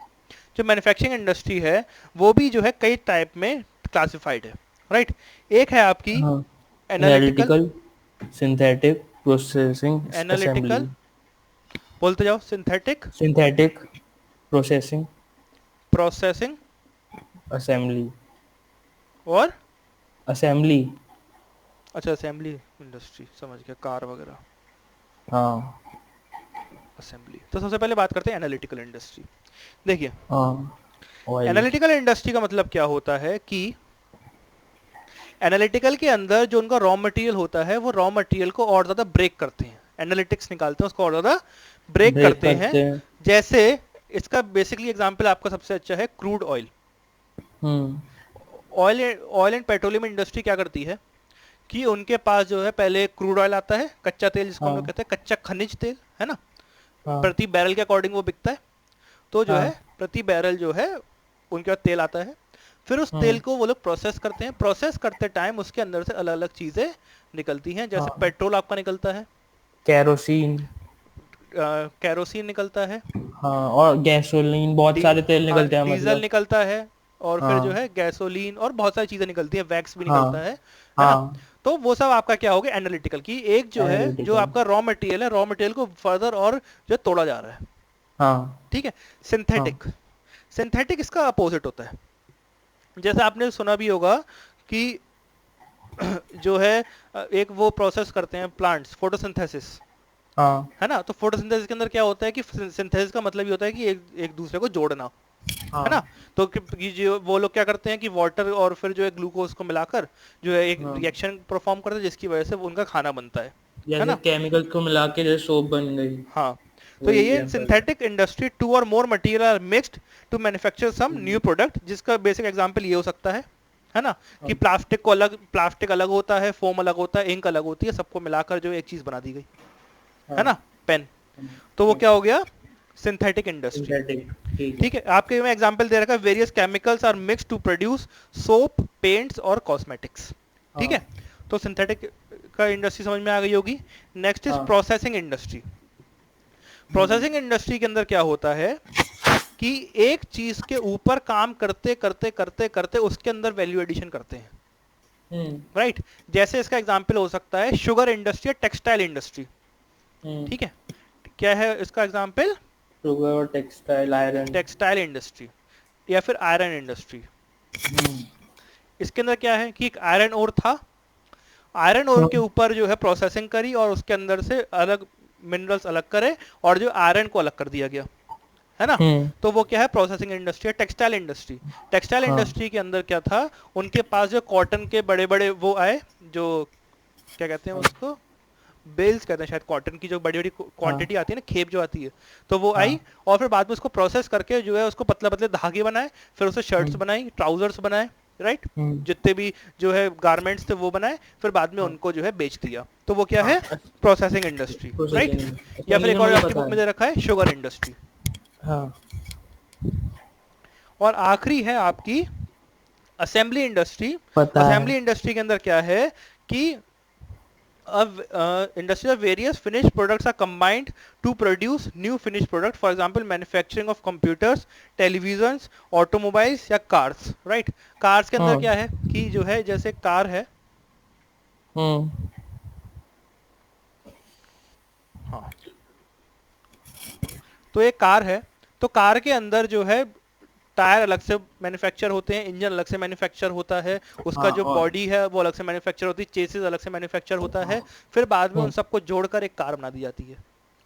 जो मैन्युफैक्चरिंग इंडस्ट्री है वो भी जो है कई टाइप में क्लासिफाइड है, राइट। एक है आपकी हाँ analytical. Analytical synthetic processing analytical, assembly. बोलते जाओ, synthetic, synthetic processing processing, assembly. और असेंबली। अच्छा असेंबली इंडस्ट्री, समझ गया, कार वगैरह, हाँ असेंबली। तो सबसे पहले बात करते हैं एनालिटिकल इंडस्ट्री। देखिए, हाँ ऑयल। एनालिटिकल इंडस्ट्री का मतलब क्या होता है कि एनालिटिकल के अंदर जो उनका रॉ मटेरियल होता है, वो रॉ मटेरियल को और ज़्यादा ब्रेक करते हैं, एनालिटिक्स निकालते हैं, उसको और ज़्यादा ब्रेक ब्रेक करते हैं। करते हैं। जैसे इसका बेसिकली एग्जांपल आपका सबसे अच्छा है crude oil. Hmm oil oil and petroleum industry क्या करती है कि उनके पास जो है पहले क्रूड ऑयल आता है, कच्चा तेल जिसको हम लोग हाँ कहते हैं कच्चा खनिज तेल, है ना। हाँ प्रति बैरल के अकॉर्डिंग वो बिकता है। तो जो है हाँ प्रति बैरल जो है उनके पास तेल आता है, फिर उस तेल को वो लोग प्रोसेस करते हैं। प्रोसेस करते टाइम उसके अंदर से अलग अलग चीज़ें निकलती हैं, जैसे हाँ पेट्रोल आपका निकलता है, कैरोसिन। कैरोसिन निकलता है, हाँ और गैसोलीन, बहुत सारे तेल हाँ निकलते हैं डीजल मतलब। निकलता है, और फिर जो हाँ है गैसोलीन और बहुत सारी चीज़ें निकलती है, वैक्स भी हाँ निकलता है ना। हाँ तो वो सब आपका क्या हो गया एनालिटिकल की। एक जो है जो एनालिटिकल। आपका रॉ मटेरियल है, रॉ मटेरियल को फर्दर और जो तोड़ा जा रहा है, हाँ ठीक है। हाँ सिंथेटिक, सिंथेटिक इसका अपोजिट होता है। जैसे आपने सुना भी होगा कि जो है एक वो प्रोसेस करते हैं प्लांट्स, फोटोसिंथेसिस, हाँ है ना। तो फोटोसिंथेसिस के अंदर क्या होता है कि सिंथेसिस का मतलब ये होता है कि एक दूसरे को जोड़ना, है ना। हाँ तो जो वो लोग क्या करते हैं कि वाटर और फिर जो है ग्लूकोज को मिलाकर जो है एक हाँ रिएक्शन परफॉर्म करते हैं, जिसकी वजह से उनका खाना बनता है। जैसे ना? केमिकल्स को मिला के जैसे सोप बन गई, हाँ, तो वही ये एग्जांपल। सिंथेटिक इंडस्ट्री, टू और more material are mixed to manufacture some new product, जिसका बेसिक एग्जांपल ये हो सकता है ना, कि प्लास्टिक अलग होता है, फोम अलग होता है, इंक अलग होती है, सबको मिलाकर जो एक चीज बना दी गई, है ना, पेन। तो वो क्या हो गया? Synthetic industry. सिंथेटिक, ठीक है। ठीक है, आपके में एग्जांपल दे रखा है, various chemicals are mix to produce soap, paints और कॉस्मेटिक्स। ठीक है, तो सिंथेटिक का इंडस्ट्री समझ में आ गई होगी। नेक्स्ट इज हाँ। Processing industry. प्रोसेसिंग इंडस्ट्री के अंदर क्या होता है कि एक चीज के ऊपर काम करते करते करते करते उसके अंदर वैल्यू एडिशन करते हैं, हम्म। राइट? जैसे इसका एग्जांपल हो सकता है शुगर इंडस्ट्री या टेक्सटाइल इंडस्ट्री। ठीक है, क्या है इसका एग्जांपल? शुगर और टेक्सटाइल, आयरन। टेक्सटाइल इंडस्ट्री या फिर आयरन इंडस्ट्री। इसके अंदर क्या है कि एक आयरन ओर था, आयरन ओर के ऊपर जो है प्रोसेसिंग करी और उसके अंदर से अलग मिनरल्स अलग करे और जो आयरन को अलग कर दिया गया, है ना? तो वो क्या है? प्रोसेसिंग इंडस्ट्री है। टेक्सटाइल इंडस्ट्री, टेक्सटाइल इंडस्ट्री के अंदर क्या था, उनके पास जो कॉटन के बड़े बड़े वो आए, जो क्या कहते हैं उसको, बेल्स कहते हैं शायद, कॉटन की जो बड़ी बड़ी क्वांटिटी आती है ना, खेप जो आती है, तो वो आई और फिर बाद में उसको प्रोसेस करके जो है उसको पतले पतले धागे बनाए, फिर उसे शर्ट्स बनाई, ट्राउजर्स बनाए, राइट? जितने भी जो है गारमेंट्स थे वो बनाए, फिर बाद में उनको जो है बेच दिया। तो वो क्या है? Processing industry, right? या फिर एक और आपकी बुक में दे रखा है शुगर इंडस्ट्री। हाँ। और आखिरी है आपकी असेंबली इंडस्ट्री। पता है। असेंबली इंडस्ट्री के अंदर क्या है कि industry of various finished products are combined to produce new finished product, for example manufacturing of computers, televisions, automobiles या cars, right? cars के अंदर क्या है कि जो है जैसे कार है, हाँ, तो एक कार है, तो कार के अंदर जो है टायर अलग से मैन्युफैक्चर होते हैं, इंजन अलग से मैन्युफैक्चर होता है, उसका जो बॉडी है वो अलग से मैन्युफैक्चर होती है, चेसिस अलग से मैन्युफैक्चर होता है, फिर बाद में उन सबको जोड़कर एक कार बना दी जाती है,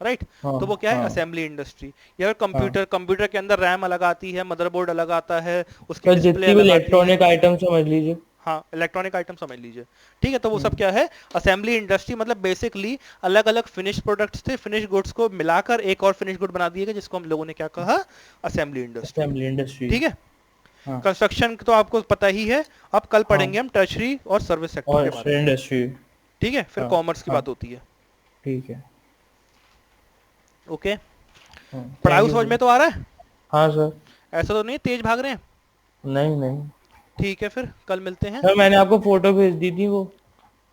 राइट? तो वो क्या है? Assembly industry. या कंप्यूटर के अंदर रैम अलग आती है, मदरबोर्ड अलग आता है, उसकी डिस्प्ले जितनी भी अलग आती है, इलेक्ट्रॉनिक आइटम समझ लीजिए। हाँ, इलेक्ट्रॉनिक आइटम समझ लीजिए। ठीक है, तो वो सब क्या है? Assembly industry. मतलब बेसिकली अलग अलग फिनिश प्रोडक्ट्स थे, फिनिश गुड्स को मिलाकर एक और फिनिश गुड बना दिए गए, जिसको हम लोगों ने क्या कहा? Assembly industry. Assembly industry. ठीक है, हाँ। कंस्ट्रक्शन तो आपको पता ही है। अब कल पढ़ेंगे हम टर्शरी और सर्विस सेक्टर के बारे में। इंडस्ट्री। ठीक है, फिर कॉमर्स की बात होती है। ठीक है। ओके, पढ़ाई समझ में तो आ रहा है? हाँ सर। ऐसा तो नहीं तेज भाग रहे हैं? नहीं नहीं ठीक है, फिर कल मिलते हैं। सर, मैंने आपको फोटो भेज दी थी वो